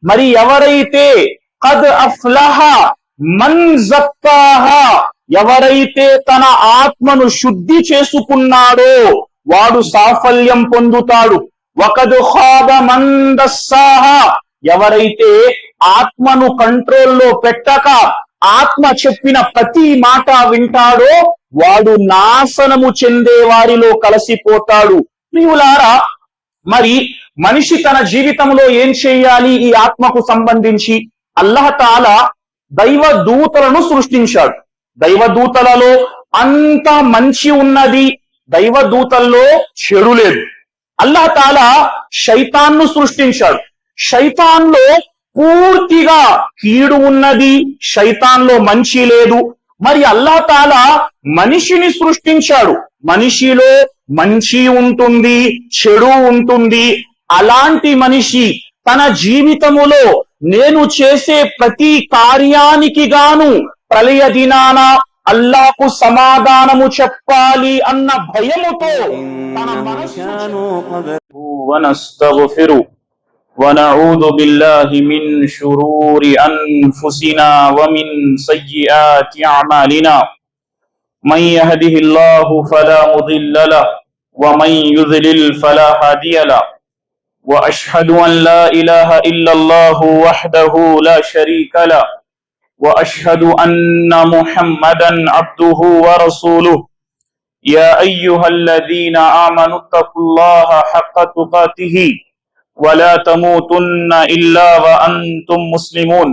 మరి ఎవరైతే ఖద్ అఫ్లహ మన్ జక్కాహా, ఎవరైతే తన ఆత్మను శుద్ధి చేసుకున్నాడో వాడు సాఫల్యం పొందుతాడు. వకద్ ఖాబ మన్ దస్సాహా, ఎవరైతే ఆత్మను కంట్రోల్లో పెట్టక ఆత్మ చెప్పిన ప్రతి మాట వింటాడో వాడు నాశనము చెందే వారిలో కలిసిపోతాడు. ప్రియులారా, మరి మనిషి తన జీవితంలో ఏం చేయాలి? ఈ ఆత్మకు సంబంధించి అల్లాహ్ తాలా దైవ దూతలను సృష్టించాడు. దైవ దూతలలో అంత మంచి ఉన్నది, దైవ దూతల్లో చెడు లేదు. అల్లాహ్ తాలా శైతాన్ను సృష్టించాడు. శైతాన్లో పూర్తిగా కీడు ఉన్నది, శైతాన్లో మంచి లేదు. మరి అల్లాహ్ తాలా మనిషిని సృష్టించాడు. మనిషిలో మంచి ఉంటుంది, చెడు ఉంటుంది. అలాంటి మనిషి తన జీవితములో నేను చేసే ప్రతి కార్యానికి గాను ప్రళయ దినాన అల్లాహకు సమాధానము చెప్పాలి అన్న భయముతో తన మనస్సు ونعوذ بالله من شرور أنفسنا ومن سيئات أعمالنا من يهده الله فلا مضل له ومن يضلل فلا هادي له وأشهد أن لا إله إلا الله وحده لا شريك له وأشهد أن محمدا عبده ورسوله يا أيها الذين آمنوا اتقوا الله حق تقاته ولا تموتن إلا وأنتم مسلمون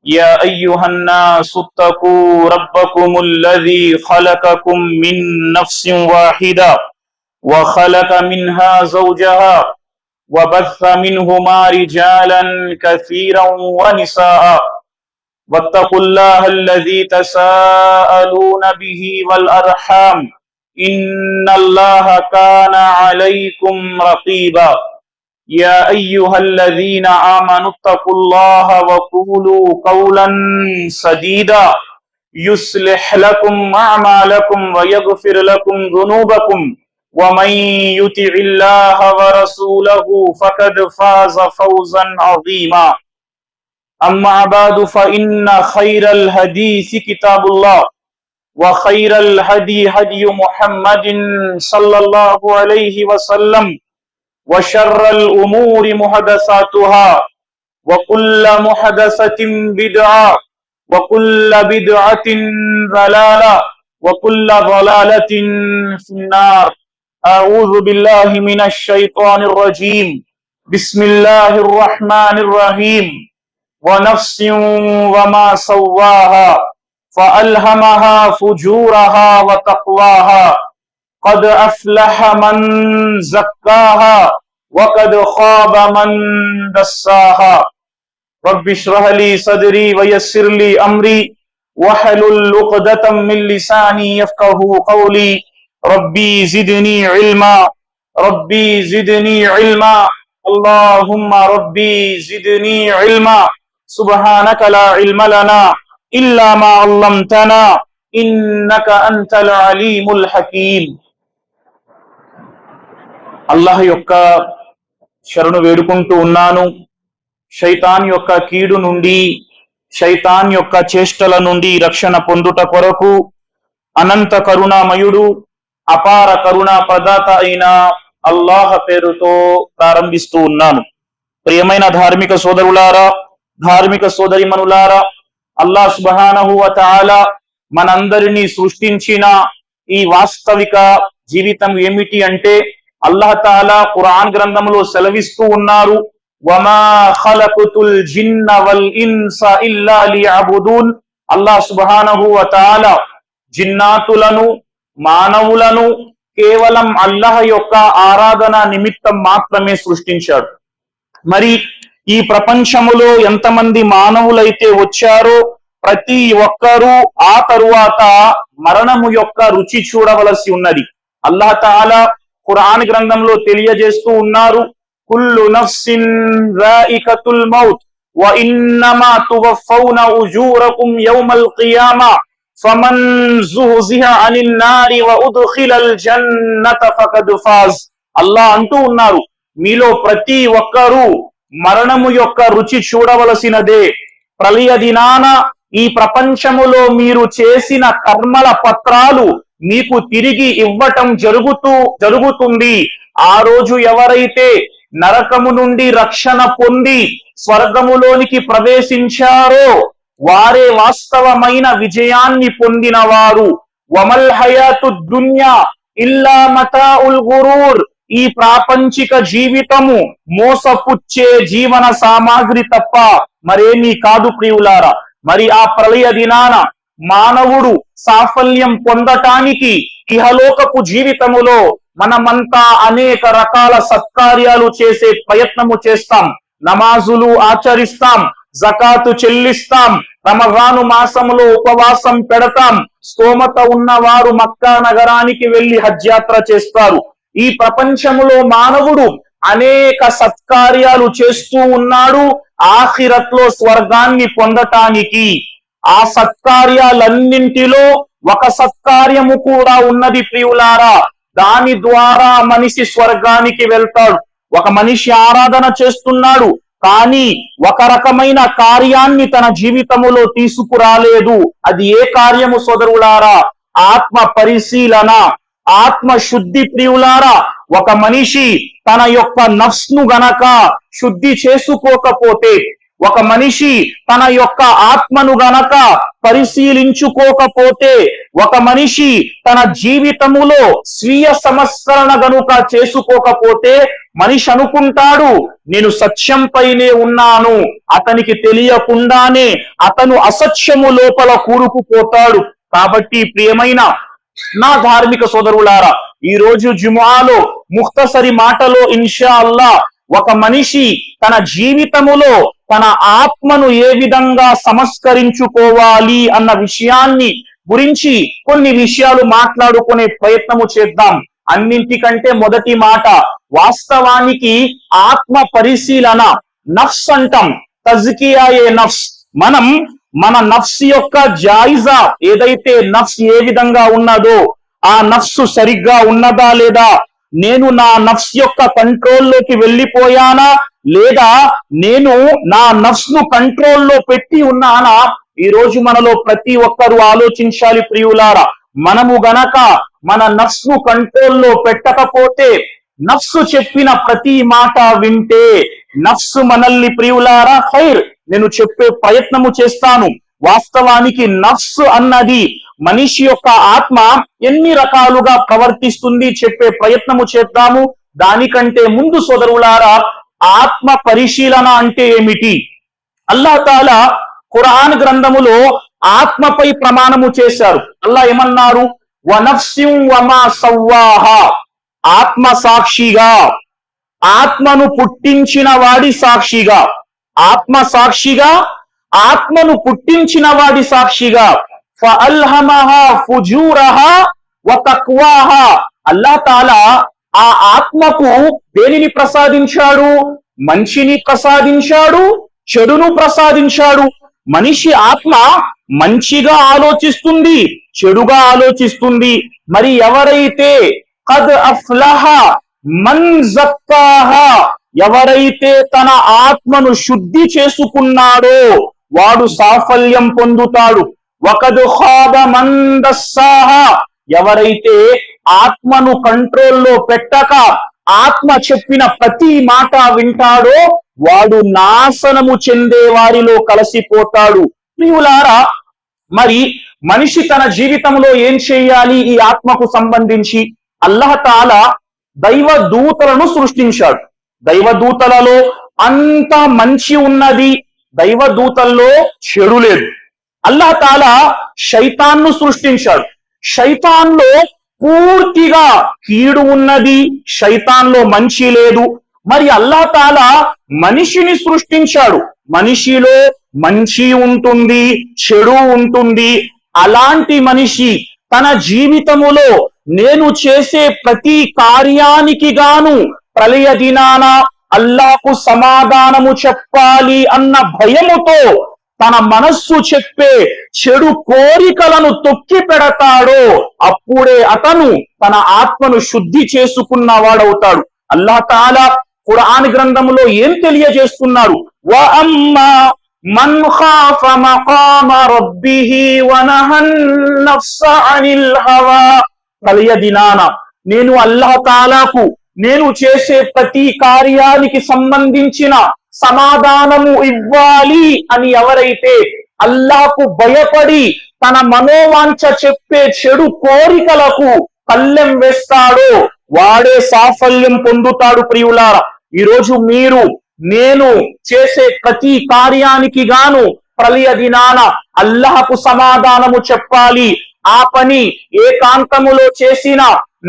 يا أيها الناس اتقوا ربكم الذي خلقكم من نفس واحدة وخلق منها زوجها وبث منهما رجالا كثيرا ونساء واتقوا الله الذي تساءلون به والأرحام إن الله كان عليكم رقيبا يا أيها الذين آمنوا اتقوا الله وقولوا قولا سديدا يصلح لكم أعمالكم ويغفر لكم ذنوبكم ومن يطع الله ورسوله فقد فاز فوزا عظيما أما بعد فإن خير الحديث كتاب الله وخير الهدي هدي محمد صلى الله عليه وسلم وشر الأمور محدثاتها وكل محدثة بدعة وكل بدعة ضلالة وكل ضلالة في النار. أعوذ بالله من الشيطان الرجيم. بسم الله الرحمن الرحيم. ونفس وما سواها فألهمها فجورها وتقواها قد أفلح من زكاها وقد خاب من دساها. رب اشرح لي صدري ويسر لي أمري واحلل عقدة من لساني يفقهوا قولي. ربي زدني علما ربي زدني علما اللهم ربي زدني علما سبحانك لا علم لنا إلا ما علمتنا إنك أنت العليم الحكيم. అల్లాహ్ యొక్క శరణు వేడుకుంటూ ఉన్నాను. శైతాన్ యొక్క కీడు నుండి, శైతాన్ యొక్క చేష్టల నుండి రక్షణ పొందుట కొరకు అనంత కరుణామయుడు అపార కరుణా ప్రదాత అయిన అల్లాహ్ పేరుతో ప్రారంభిస్తూ ఉన్నాను. ప్రియమైన ధార్మిక సోదరులారా, ధార్మిక సోదరిమణులారా, అల్లాహ్ సుబ్హానహు వ తఆలా మనందరినీ సృష్టించిన ఈ వాస్తవిక జీవితం ఏమిటి అంటే అల్లాహ్ తాలా ఖురాన్ గ్రంథంలో సెలవిస్తూ ఉన్నారు, వమా ఖలఖతుల్ జిన్న వల్ ఇన్స ఇల్లా లియఅబుదూన్. అల్లాహ్ సుబ్హానహు వ తఆలా జిన్నాతులను మానవులను కేవలం అల్లాహ్ యొక్క ఆరాధన నిమిత్తం మాత్రమే సృష్టించాడు. మరి ఈ ప్రపంచములో ఎంతమంది మానవులైతే వచ్చారో ప్రతి ఒక్కరూ ఆ తరువాత మరణము యొక్క రుచి చూడవలసి ఉన్నది. అల్లాహ్ తాలా ఖురాన్ గ్రంథంలో తెలియజేస్తూ ఉన్నారు, కుల్లు నఫ్సిన్ జాయికతుల్ మౌత్ వ ఇన్నమా తువఫౌన ఉజూరకుం యౌమల్ ఖియామా ఫమన్ జుహ్జిహ అనిన్ నారి వ ఉద్ఖిలల్ జన్నత ఫకద్ ఫాజ్. అల్లాహ్ అంటూ ఉన్నారు, మీలో ప్రతి ఒక్కరూ మరణము యొక్క రుచి చూడవలసినదే. ప్రళయ దినాన ఈ ప్రపంచములో మీరు చేసిన కర్మల పత్రాలు మీకు తిరిగి ఇవ్వటం జరుగుతుంది. ఆ రోజు ఎవరైతే నరకము నుండి రక్షణ పొంది స్వర్గములోనికి ప్రవేశించారో వారే వాస్తవమైన విజయాన్ని పొందినవారు. వమల్ హయాతు దున్యా ఇల్లా మతాఉల్ గురూర్. ఈ ప్రాపంచిక జీవితము మోసపుచ్చే జీవన సామాగ్రి తప్ప మరేమీ కాదు ప్రియులారా. మరి ఆ ప్రళయ దినాన మానవుడు సాఫల్యం పొందటానికి ఇహలోకపు జీవితములో మనమంతా అనేక రకాల సత్కార్యాలు చేసే ప్రయత్నము చేస్తాం. నమాజులు ఆచరిస్తాం, జకాతు చెల్లిస్తాం, రమజాను మాసంలో ఉపవాసం పెడతాం. స్తోమత ఉన్నవారు మక్కా నగరానికి వెళ్లి హజ్ యాత్ర చేస్తారు. ఈ ప్రపంచంలో మానవుడు అనేక సత్కార్యాలు చేస్తూ ఉన్నాడు ఆఖిరత్లో స్వర్గాన్ని పొందటానికి. ఆ సత్కార్యాలన్నింటిలో ఒక సత్కార్యము కూడా ఉన్నది ప్రియులారా. దాని ద్వారా మనిషి స్వర్గానికి వెళ్తాడు. ఒక మనిషి ఆరాధన చేస్తున్నాడు, కానీ ఒక రకమైన కార్యాన్ని తన జీవితములో తీసుకురాలేదు. అది ఏ కార్యము సోదరులారా? ఆత్మ పరిశీలన, ఆత్మ శుద్ధి ప్రియులారా. ఒక మనిషి తన యొక్క నఫ్స్ను గనక శుద్ధి చేసుకోకపోతే, ఒక మనిషి తన యొక్క ఆత్మను గనక పరిశీలించుకోకపోతే, ఒక మనిషి తన జీవితములో స్వీయ సంస్కరణ గనుక చేసుకోకపోతే మనిషి అనుకుంటాడు నేను సత్యంపైనే ఉన్నాను. అతనికి తెలియకుండానే అతను అసత్యము లోపల కూరుకుపోతాడు. కాబట్టి ప్రియమైన నా ధార్మిక సోదరులారా, ఈ రోజు జుమాలో ముఖ్తసరి మాటలో ఇన్షా అల్లా ఒక మనిషి తన జీవితములో తన ఆత్మను ఏ విధంగా సంస్కరించుకోవాలి అన్న విషయాన్ని గురించి కొన్ని విషయాలు మాట్లాడుకునే ప్రయత్నము చేద్దాం. అన్నింటికంటే మొదటి మాట, వాస్తవానికి ఆత్మ పరిశీలన, నఫ్స్ అంటాం, తజ్కియా ఏ నఫ్స్. మనం మన నఫ్స్ యొక్క జాయిజా, ఏదైతే నఫ్స్ ఏ విధంగా ఉన్నదో ఆ నఫ్స్ సరిగ్గా ఉన్నదా లేదా, నేను నా నఫ్స్ యొక్క కంట్రోల్లోకి వెళ్ళిపోయానా లేదా, నేను నా నఫ్స్ ను కంట్రోల్లో పెట్టి ఉన్నానా? ఈ రోజు మనలో ప్రతి ఒక్కరూ ఆలోచించాలి ప్రియులారా. మనము గనక మన నఫ్స్ ను కంట్రోల్లో పెట్టకపోతే, నఫ్స్ చెప్పిన ప్రతి మాట వింటే, నఫ్స్ మనల్ని ప్రియులారా ఖైర్ నేను చెప్పే ప్రయత్నము చేస్తాను. వాస్తవానికి నఫ్స్ అన్నది మనిషి యొక్క ఆత్మ ఎన్ని రకాలుగా ప్రవర్తిస్తుంది చెప్పే ప్రయత్నము చేద్దాము. దానికంటే ముందు సోదరులారా, ఆత్మ పరిశీలన అంటే ఏమిటి? అల్లాహ్ తాలా ఖురాన్ గ్రంథములో ఆత్మపై ప్రమాణము చేశారు. అల్లాహ్ ఏమన్నారు? వనఫ్సిం వమా సవ్వాహా. ఆత్మ సాక్షిగా, ఆత్మను పుట్టించిన వాడి సాక్షిగా, ఆత్మ సాక్షిగా, ఆత్మను పుట్టించిన వాడి సాక్షిగా. ఫఅల్హమహా ఫుజూరహా వ తక్వాహా. అల్లాహ్ తాలా ఆ ఆత్మకు దేనిని ప్రసాదించాడు? మంచిని ప్రసాదించాడు, చెడును ప్రసాదించాడు. మనిషి ఆత్మ మంచిగా ఆలోచిస్తుంది, చెడుగా ఆలోచిస్తుంది. మరి ఎవరైతే ఖద్ అఫ్లహ మన్ జక్కాహా, ఎవరైతే తన ఆత్మను శుద్ధి చేసుకున్నాడో వాడు సాఫల్యం పొందుతాడు. వకద్ ఖాబ మన్ దస్సాహా, ఎవరైతే ఆత్మను కంట్రోల్లో పెట్టక ఆత్మ చెప్పిన ప్రతి మాట వింటాడో వాడు నాశనము చెందే వారిలో కలిసిపోతాడు. ప్రియులారా, మరి మనిషి తన జీవితంలో ఏం చేయాలి? ఈ ఆత్మకు సంబంధించి అల్లాహ్ తాలా దైవ దూతలను సృష్టించాడు. దైవ దూతలలో అంత మంచి ఉన్నది, దైవ దూతల్లో చెడు లేదు. అల్లాహ్ తాలా శైతాన్ను సృష్టించాడు. శైతాన్లో పూర్తిగా కీడు ఉన్నది, శైతాన్లో మంచి లేదు. మరి అల్లాహ్ తాలా మనిషిని సృష్టించాడు. మనిషిలో మంచి ఉంటుంది, చెడు ఉంటుంది. అలాంటి మనిషి తన జీవితములో నేను చేసే ప్రతి కార్యానికి గాను ప్రళయ దినాన అల్లాహకు సమాధానము చెప్పాలి అన్న భయముతో తన మనస్సు చెప్పే చెడు కోరికలను తొక్కి పెడతాడో అప్పుడే అతను తన ఆత్మను శుద్ధి చేసుకున్న వాడవుతాడు. అల్లాహ్ తాలా ఖురాన్ గ్రంథంలో ఏం తెలియజేస్తున్నారు? వ అమ్మా మన్ ఖాఫ మఖామ రబ్బిహి వ నహన్ నఫ్స అనిల్ హవా. కలియ దినాన నేను అల్లాహ్ తాలాకు నేను చేసే ప్రతి కార్యానికి సంబంధించిన సమాధానము ఇవ్వాలి అని ఎవరైతే అల్లాహ్కు భయపడి తన మనోవాంఛ చెప్పే చెడు కోరికలకు కళ్ళెం వేస్తాడో వాడే సాఫల్యం పొందుతాడు. ప్రియులారా, ఈరోజు మీరు నేను చేసే ప్రతి కార్యానికి గాను ప్రళయ దినాన అల్లాహ్కు సమాధానము చెప్పాలి. ఆ పని ఏకాంతములో చేసిన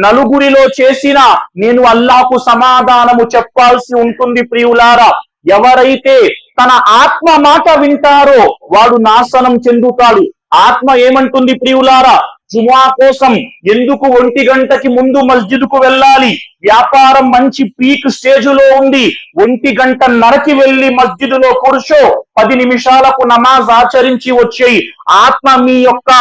నలుగురిలో చేసిన నేను అల్లాహ్కు సమాధానము చెప్పాల్సి ఉంటుంది. ప్రియులారా, ఎవరైతే తన ఆత్మ మాట వింటారో వాడు నాశనం చెందుతాడు. ఆత్మ ఏమంటుంది ప్రియులారా? జుమా కోసం ఎందుకు 1 గంటకి ముందు మస్జిద్కు వెళ్ళాలి? వ్యాపారం మంచి పీక్ స్టేజ్లో ఉంది, 1:30కి వెళ్ళి మస్జిద్లో కూర్చో, 10 నిమిషాలకు నమాజ్ ఆచరించి వచ్చేయి. ఆత్మ మీ యొక్క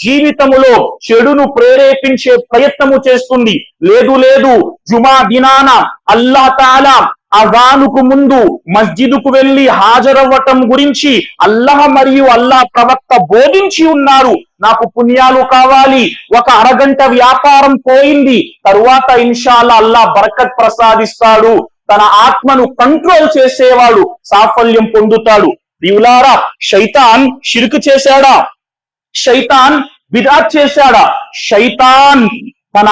జీవితములో చెడును ప్రేరేపించే ప్రయత్నము చేస్తుంది. లేదు లేదు, జుమా దినాన అల్లాహ్ తాలా అజానుకు ముందు మస్జిద్కు వెళ్లి హాజరవ్వటం గురించి అల్లాహ్ మరియు అల్లాహ్ ప్రవక్త బోధించి ఉన్నారు. నాకు పుణ్యాలు కావాలి, ఒక అరగంట వ్యాపారం పోయింది, తరువాత ఇన్షాల్లా అల్లాహ్ బరకత్ ప్రసాదిస్తాడు. తన ఆత్మను కంట్రోల్ చేసేవాడు సాఫల్యం పొందుతాడు. ప్రియులారా, శైతాన్ షిర్క్ చేశాడా? శైతాన్ బిద్అత్ చేశాడా? శైతాన్ తన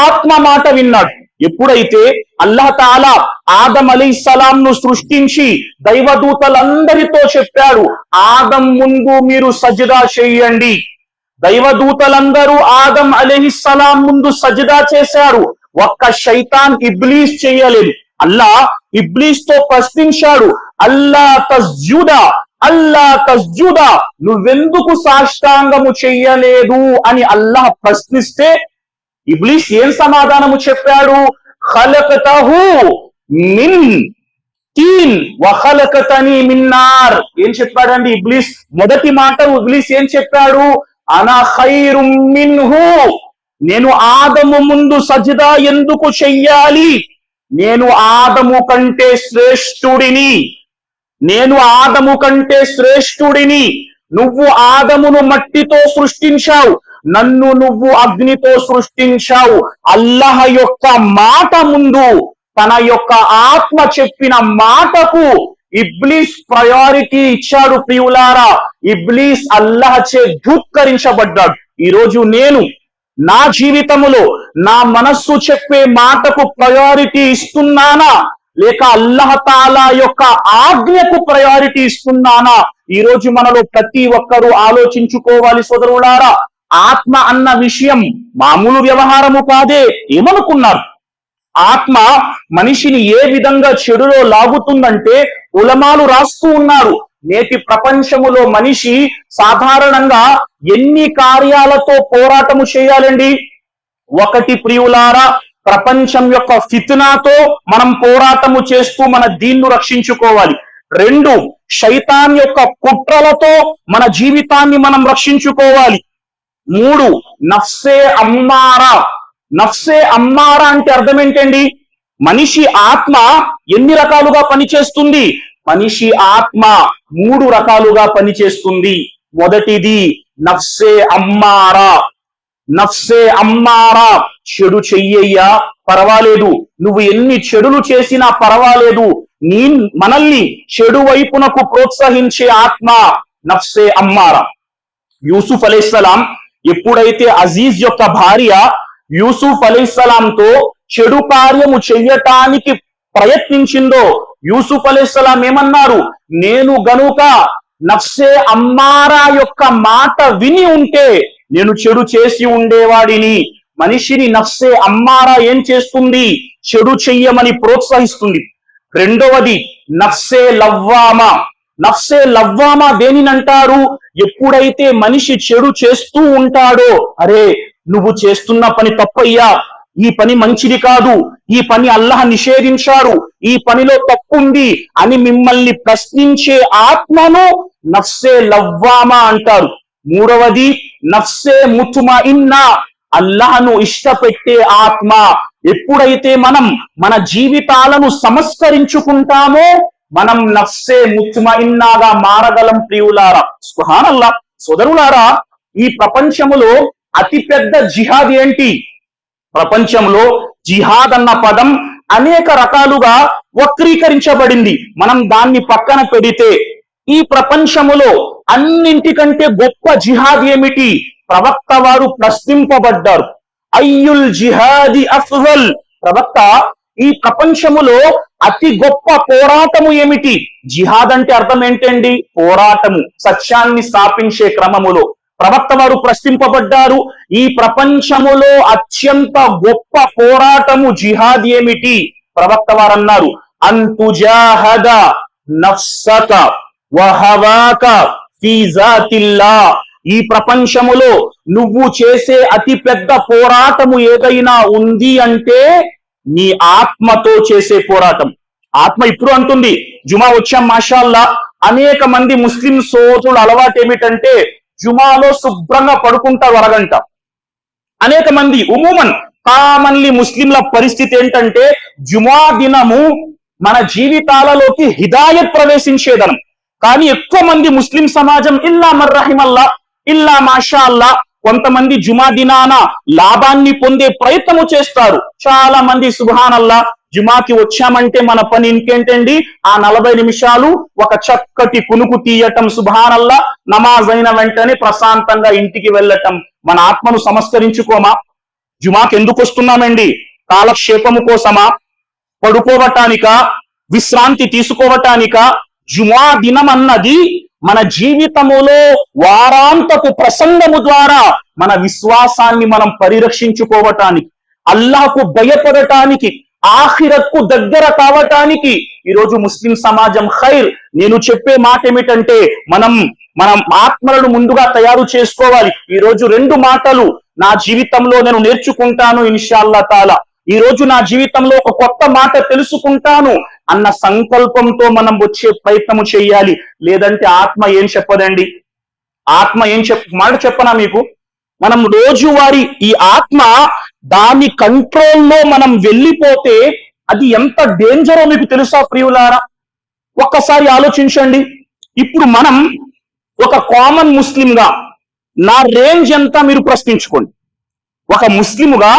ఆత్మ మాట విన్నాడు. ఎప్పుడైతే అల్లాహ్ తాలా ఆదం అలైహిస్సలాం ను సృష్టించి దైవదూతలందరితో చెప్పాడు, ఆదం ముందు మీరు సజ్దా చేయండి. దైవదూతలందరూ ఆదం అలైహిస్సలాం ముందు సజ్దా చేశారు. ఒక్క శైతాన్ ఇబ్లీస్ చేయలేదు. అల్లాహ్ ఇబ్లీస్ తో ప్రశ్నించాడు, అల్లా తస్జుదా అల్లా తస్జుదా, నువ్వెందుకు సాష్టాంగము చెయ్యలేదు అని అల్లాహ్ ప్రశ్నిస్తే ఇబ్లీస్ ఏం సమాధానము చెప్పాడు? ఖలకతహు మిన్ తీన్ వ ఖలకతని మిన్ నార్. ఏం చెప్పాడండి ఇబ్లీస్? మొదటి మాట ఇబ్లీస్ ఏం చెప్పాడు? అనా ఖైరుం మిన్హు, నేను ఆదము ముందు సజ్దా ఎందుకు చెయ్యాలి? నేను ఆదము కంటే శ్రేష్ఠుడిని, నేను ఆదము కంటే శ్రేష్ఠుడిని. నువ్వు ఆదమును మట్టితో సృష్టించావు, నన్ను నువ్వు అగ్నితో సృష్టించావు. అల్లాహ్ యొక్క మాట ముందు తన యొక్క ఆత్మ చెప్పిన మాటకు ఇబ్లీస్ ప్రయారిటీ ఇచ్చాడు. ప్రియులారా, ఇబ్లీస్ అల్లాహ్ చే ధూత్కరించబడ్డాడు. ఈరోజు నేను నా జీవితములో నా మనస్సు చెప్పే మాటకు ప్రయారిటీ ఇస్తున్నానా, లేక అల్లాహ్ తాలా యొక్క ఆజ్ఞకు ప్రయారిటీ ఇస్తున్నానా? ఈరోజు మనలో ప్రతి ఒక్కరూ ఆలోచించుకోవాలి సోదరులారా. ఆత్మ అన్న విషయం మామూలు వ్యవహారము కాదే. ఏమనుకున్నారు? ఆత్మ మనిషిని ఏ విధంగా చెడులో లాగుతుందంటే ఉలమాలు రాస్తూ ఉన్నారు. నేటి ప్రపంచములో మనిషి సాధారణంగా ఎన్ని కార్యాలతో పోరాటము చేయాలండి? ఒకటి ప్రియులారా, ప్రపంచం యొక్క ఫిత్నాతో మనం పోరాటము చేస్తూ మన దీన్ను రక్షించుకోవాలి. 2, శైతాన్ యొక్క కుట్రలతో మన జీవితాన్ని మనం రక్షించుకోవాలి. 3, నఫ్సే అమ్మారా. నఫ్సే అమ్మారా అంటే అర్థం ఏంటండి? మనిషి ఆత్మ ఎన్ని రకాలుగా పనిచేస్తుంది? మనిషి ఆత్మ 3 రకాలుగా పనిచేస్తుంది. మొదటిది నఫ్సే అమ్మారా. నఫ్సే అమ్మారా, చెడు చెయ్యయ్యా పర్వాలేదు, నువ్వు ఎన్ని చెడులు చేసినా పర్వాలేదు, మనల్ని చెడు వైపునకు ప్రోత్సహించే ఆత్మ నఫ్సే అమ్మారా. యూసుఫ్ అలైహిస్సలాం ఎప్పుడైతే అజీజ్ యొక్క భార్య యూసుఫ్ అలైహిస్సలాంతో చెడు కార్యము చెయ్యటానికి ప్రయత్నించిందో యూసుఫ్ అలైహిస్సలాం ఏమన్నారు? నేను గనుక నఫ్సే అమ్మారా యొక్క మాట విని ఉంటే నేను చెడు చేసి ఉండేవాడిని. మనిషిని నఫ్సే అమ్మారా ఏం చేస్తుంది? చెడు చెయ్యమని ప్రోత్సహిస్తుంది. రెండవది నఫ్సే లవ్వామా. నఫ్సే లవ్వామా దేనినంటారు? ఎప్పుడైతే మనిషి చెడు చేస్తూ ఉంటాడో, అరే నువ్వు చేస్తున్న పని తప్పయ్యా, ఈ పని మంచిది కాదు, ఈ పని అల్లాహ్ నిషేధించాడు, ఈ పనిలో తప్పుంది అని మిమ్మల్ని ప్రశ్నించే ఆత్మను నఫ్సే లవ్వామా అంటారు. మూడవది నఫ్సే ముత్మయిన్నా, అల్లాహ్ను ఇష్టపెట్టే ఆత్మ. ఎప్పుడైతే మనం మన జీవితాలను సంస్కరించుకుంటామో మనం నఫ్సే ముత్మయిన్నాగా మారగలం. ప్రియులారా, సుబ్హానల్లాహ్. సోదరులారా, ఈ ప్రపంచములో అతిపెద్ద జిహాద్ ఏంటి? ప్రపంచంలో జిహాద్ అన్న పదం అనేక రకాలుగా వక్రీకరించబడింది. మనం దాన్ని పక్కన పెడితే ఈ ప్రపంచములో అన్నింటికంటే గొప్ప జిహాద్ ఏమిటి? ప్రవక్త వారు ప్రశ్నింపబడ్డారు, అయ్యుల్ జిహాది అఫ్జల్. ప్రవక్త, ఈ ప్రపంచములో అతి గొప్ప పోరాటము ఏమిటి? జిహాద్ అంటే అర్థం ఏంటండి? పోరాటము, సత్యాన్ని స్థాపించే క్రమములో. ప్రవక్త వారు ప్రశ్నింపబడ్డారు, ఈ ప్రపంచములో అత్యంత గొప్ప పోరాటము జిహాద్ ఏమిటి? ప్రవక్త వారు అన్నారు, అంతుజాహద నఫ్సక వహవాక ఫీ జాతిల్లా. ఈ ప్రపంచములో నువ్వు చేసే అతి పెద్ద పోరాటము ఏదైనా ఉంది అంటే నీ ఆత్మతో చేసే పోరాటం. ఆత్మ ఇప్పుడు అంటుంది, జుమా వచ్చాం మాషాల్లా. అనేక మంది ముస్లిం సోదరుల అలవాటు ఏమిటంటే జుమాలో శుభ్రంగా పడుకుంటారు అరగంట. అనేక మంది కామన్లీ ముస్లింల పరిస్థితి ఏంటంటే జుమా దినము మన జీవితాలలోకి హిదాయత్ ప్రవేశించేదనం. కానీ ఎక్కువ మంది ముస్లిం సమాజం ఇల్లా మర్రహిమల్లా, ఇల్లా మాషా అల్లా, కొంతమంది జుమా దినాన లాభాన్ని పొందే ప్రయత్నము చేస్తారు. చాలా మంది సుబ్హానల్లా, జుమాకి వచ్చామంటే మన పని ఇంకేంటండి? ఆ 40 నిమిషాలు ఒక చక్కటి కునుకు తీయటం, సుబ్హానల్లా, నమాజ్ అయిన వెంటనే ప్రశాంతంగా ఇంటికి వెళ్ళటం. మన ఆత్మను సంస్కరించుకోమా? జుమాకి ఎందుకు వస్తున్నామండి? కాలక్షేపము కోసమా? పడుకోవటానికా? విశ్రాంతి తీసుకోవటానికా? జుమా దినం అన్నది మన జీవితములో వారాంతపు ప్రసంగము ద్వారా మన విశ్వాసాన్ని మనం పరిరక్షించుకోవటానికి, అల్లాహకు భయపడటానికి, ఆఖిరత్కు దగ్గర కావటానికి ఈరోజు ముస్లిం సమాజం ఖైర్. నేను చెప్పే మాట ఏమిటంటే మనం ఆత్మలను ముందుగా తయారు చేసుకోవాలి. ఈ రోజు 2 మాటలు నా జీవితంలో నేను నేర్చుకుంటాను ఇన్షాల్లా తాలా. ఈ రోజు నా జీవితంలో ఒక కొత్త మాట తెలుసుకుంటాను అన్న సంకల్పంతో మనం వచ్చే ప్రయత్నము చేయాలి. లేదంటే ఆత్మ ఏం చెప్పదండి. ఆత్మ ఏం మాట చెప్పనా మీకు? మనం రోజువారీ ఈ ఆత్మ దాని కంట్రోల్లో మనం వెళ్ళిపోతే అది ఎంత డేంజరో మీకు తెలుసా ప్రియులారా? ఒక్కసారి ఆలోచించండి. ఇప్పుడు మనం ఒక కామన్ ముస్లింగా నా రేంజ్ ఎంత మీరు ప్రశ్నించుకోండి. ఒక ముస్లిముగా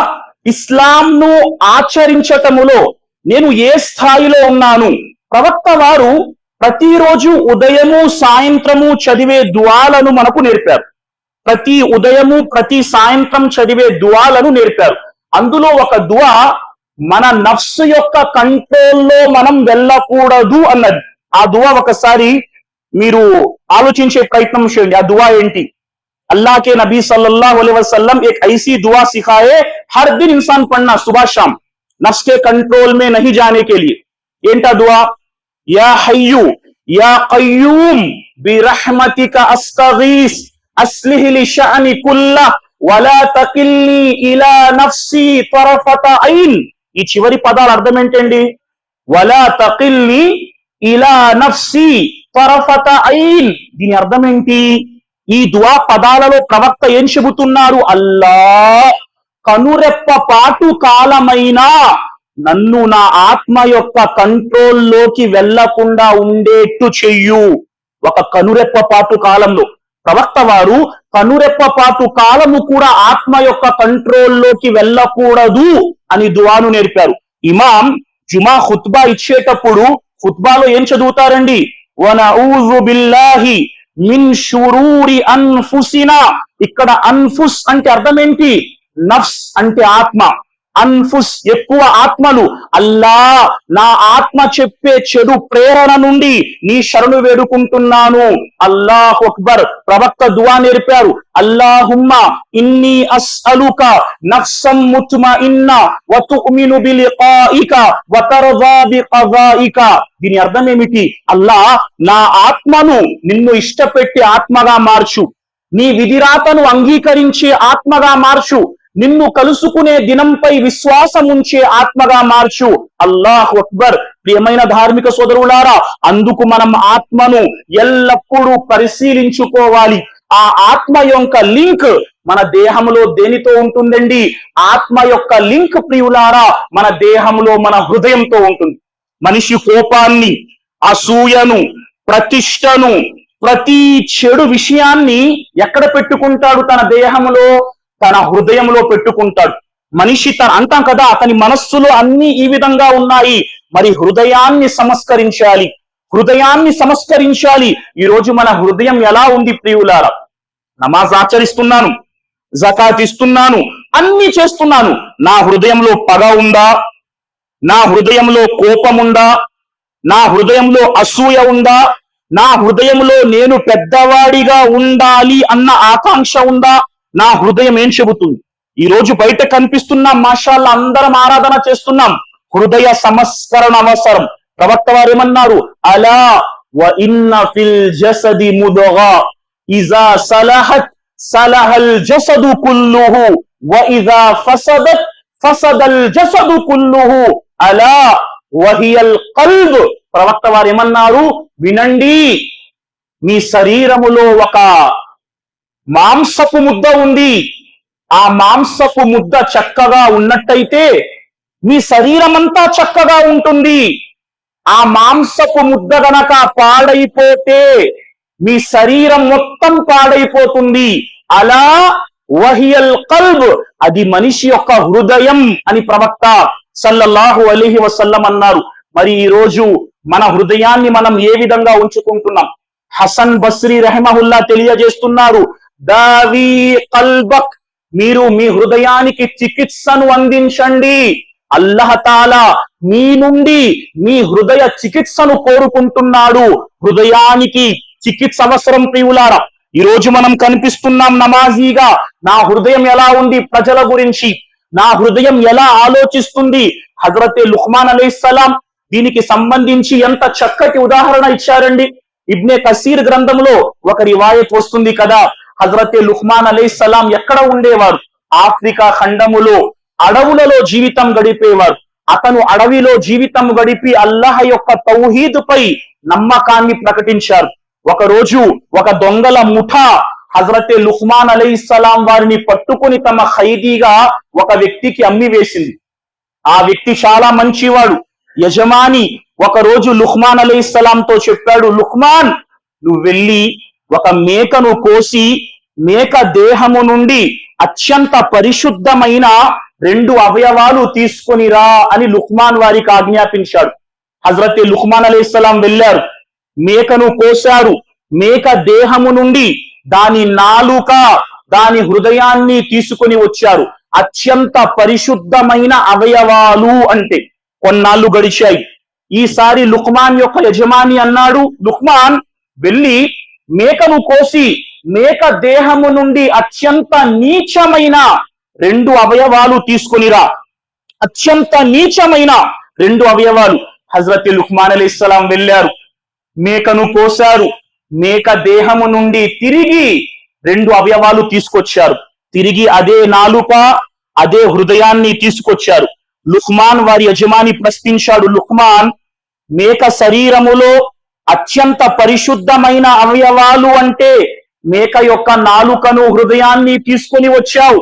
ఇస్లాంను ఆచరించటములో నేను ఏ స్థాయిలో ఉన్నాను? ప్రవక్త వారు ప్రతిరోజు ఉదయము సాయంత్రము చదివే దుఆలను మనకు నేర్పారు. ప్రతి ఉదయము ప్రతి సాయంత్రం చదివే దుఆలను నేర్పారు. అందులో ఒక దుఆ మన నఫ్సు యొక్క కంట్రోల్లో మనం వెళ్ళకూడదు అన్నది. ఆ దుఆ ఒకసారి మీరు ఆలోచించే ప్రయత్నం చేయండి. ఆ దుఆ ఏంటి? अल्लाह के नबी सल्लल्लाहु अलैहि वसल्लम एक ऐसी दुआ सिखाए हर दिन इंसान पढ़ना सुबह शाम, नफ्स के कंट्रोल में नहीं जाने के लिए. एंटा दुआ, या हय्यु या कय्यूम बिरहमतिका अस्तगीस अस्लिह लि शअनी कुल्ला वला तकिल्नी इला नफ्सी तरफत ऐन. ఈ చివరి పదాల అర్థం ఏంటండి? వలా తకిల్ని ఇలా నఫ్సి తరఫత ఐన్. దీని అర్థం ఏంటి? ఈ దుఆ పదాలలో ప్రవక్త ఏం చెబుతున్నారు? అల్లా, కనురెప్ప పాటు కాలమైనా నన్ను నా ఆత్మ యొక్క కంట్రోల్లోకి వెళ్లకుండా ఉండేట్టు చెయ్యు. ఒక కనురెప్ప పాటు కాలంలో ప్రవక్త వారు కనురెప్ప పాటు కాలము కూడా ఆత్మ యొక్క కంట్రోల్లోకి వెళ్ళకూడదు అని దుఆను నేర్పారు. ఇమాం జుమా ఖుత్బా ఇచ్చేటప్పుడు ఖుత్బాలో ఏం చదువుతారండి? వనఊజు బిల్లాహి మిన్ షురూరి అన్ఫుసినా. ఇక్కడ అన్ఫుస్ అంటే అర్థం ఏంటి? నఫ్స్ అంటే ఆత్మ. అన్ఫుస్ ఎక్కువ ఆత్మలు. అల్లా, నా ఆత్మ చెప్పే చెడు ప్రేరణ నుండి నీ శరణు వేడుకుంటున్నాను. అల్లాహు అక్బర్. ప్రవక్త దుఆ నేర్పారు, అల్లాహుమ్మా ఇన్ని అస్అలుక నఫ్సం ముత్మఇన్నా వ తుమిను బిలికాయిక వ తర్దా బిqదాయిక. దీని అర్థం ఏమిటి? అల్లా, నా ఆత్మను నిన్ను ఇష్టపెట్టే ఆత్మగా మార్చు, నీ విధిరాతను అంగీకరించే ఆత్మగా మార్చు, నిన్ను కలుసుకునే దినంపై విశ్వాసం ఉంచే ఆత్మగా మార్చు. అల్లాహు అక్బర్. ప్రియమైన ధార్మిక సోదరులారా, అందుకు మనం ఆత్మను ఎల్లప్పుడూ పరిశీలించుకోవాలి. ఆ ఆత్మ యొక్క లింక్ మన దేహంలో దేనితో ఉంటుందండి? ఆత్మ యొక్క లింక్ ప్రియులారా మన దేహంలో మన హృదయంతో ఉంటుంది. మనిషి కోపాన్ని, అసూయను, ప్రతిష్టను, ప్రతి చెడు విషయాన్ని ఎక్కడ పెట్టుకుంటాడు? తన దేహంలో, తన హృదయంలో పెట్టుకుంటాడు. మనిషి అంటాం కదా, అతని మనస్సులో అన్ని ఈ విధంగా ఉన్నాయి. మరి హృదయాన్ని సంస్కరించాలి, హృదయాన్ని సంస్కరించాలి. ఈ రోజు మన హృదయం ఎలా ఉంది ప్రియులారా? నమాజ్ ఆచరిస్తున్నాను, జకాత్ ఇస్తున్నాను, అన్ని చేస్తున్నాను. నా హృదయంలో పగ ఉందా? నా హృదయంలో కోపం ఉందా? నా హృదయంలో అసూయ ఉందా? నా హృదయంలో నేను పెద్దవాడిగా ఉండాలి అన్న ఆకాంక్ష ఉందా? నా హృదయం ఏం చెబుతుంది? ఈ రోజు బయట కనిపిస్తున్నాం, మాషాల్లా, అందరం ఆరాధన చేస్తున్నాం. హృదయ సంస్కరణ అవసరం. ప్రవక్త వారు ఏమన్నారు? అలా వ ఇన్న ఫిల్ జసది ముదగా ఇజా సలహత్ సలహల్ జసదు కుల్లుహు వ ఇజా ఫసదత్ ఫసదల్ జసదు కుల్లుహు అలా వహియల్ కల్బ్. ప్రవక్త వారు ఏమన్నారు? వినండి, మీ శరీరములో ఒక మాంసపు ముద్ద ఉంది. ఆ మాంసపు ముద్ద చక్కగా ఉన్నట్టయితే మీ శరీరం అంతా చక్కగా ఉంటుంది. ఆ మాంసపు ముద్ద గనక పాడైపోతే మీ శరీరం మొత్తం పాడైపోతుంది. అలా వహియల్ కల్బ్, అది మనిషి యొక్క హృదయం అని ప్రవక్త సల్లల్లాహు అలైహి వసల్లం అన్నారు. మరి ఈ రోజు మన హృదయాన్ని మనం ఏ విధంగా ఉంచుకుంటున్నాం? హసన్ బస్రీ రహిమహుల్లా తెలియజేస్తున్నారు, దావీ కల్బక్, మీరు మీ హృదయానికి చికిత్సను అందించండి. అల్లాహ్ తాలా మీ నుండి మీ హృదయ చికిత్సను కోరుకుంటున్నాడు. హృదయానికి చికిత్స అవసరం ప్రియులారా. ఈ రోజు మనం కనిపిస్తున్నాం నమాజీగా. నా హృదయం ఎలా ఉంది ప్రజల గురించి? నా హృదయం ఎలా ఆలోచిస్తుంది? హజరతే లుక్మాన్ అలైహిస్సలాం దీనికి సంబంధించి ఎంత చక్కటి ఉదాహరణ ఇచ్చారండి. ఇబ్నే కసీర్ గ్రంథంలో ఒక రివాయత్ వస్తుంది కదా, హజరతే లుక్మాన్ అలైహిస్సలాం ఎక్కడ ఉండేవారు? ఆఫ్రికా ఖండములో అడవులలో జీవితం గడిపేవారు. అతను అడవిలో జీవితం గడిపి అల్లాహ్ యొక్క తౌహీదుపై నమ్మకాన్ని ప్రకటించారు. ఒక రోజు ఒక దొంగల ముఠా హజరతే లుక్మాన్ అలైహిస్సలాం వారిని పట్టుకొని తమ ఖైదీగా ఒక వ్యక్తికి అమ్మి వేసింది. ఆ వ్యక్తి చాలా మంచివాడు, యజమాని. ఒక రోజు లుక్మాన్ అలైహిస్సలాంతో చెప్పాడు, లుక్మాన్, నువ్వు వెళ్ళి ఒక మేకను కోసి మేక దేహము నుండి అత్యంత పరిశుద్ధమైన 2 అవయవాలు తీసుకొనిరా అని లుక్మాన్ వారికి ఆజ్ఞాపించాడు. హజరతే లుక్మాన్ అలైహిస్సలాం వెళ్ళారు, మేకను కోశారు. మేక దేహము నుండి దాని నాలుక, దాని హృదయాన్ని తీసుకొని వచ్చారు. అత్యంత పరిశుద్ధమైన అవయవాలు అంటే. కొన్నాళ్ళు గడిచాయి. ఈసారి లుక్మాన్ యొక్క యజమాని అన్నాడు, లుక్మాన్, వెళ్ళి మేకను కోసి మేక దేహము నుండి అత్యంత నీచమైన 2 అవయవాలు తీసుకొనిరా. అత్యంత నీచమైన 2 అవయవాలు. హజరత్ లుక్మాన్ అలైహిస్సలాం వెళ్ళారు, మేకను కోశారు. మేక దేహము నుండి తిరిగి 2 అవయవాలు తీసుకొచ్చారు. తిరిగి అదే నాలుక, అదే హృదయాన్ని తీసుకొచ్చారు. లుక్మాన్ వారి యజమాని ప్రశ్నించాడు, లుక్మాన్, మేక శరీరములో అత్యంత పరిశుద్ధమైన అవయవాలు అంటే మేక యొక్క నాలుకను, హృదయాన్ని తీసుకొని వచ్చావు.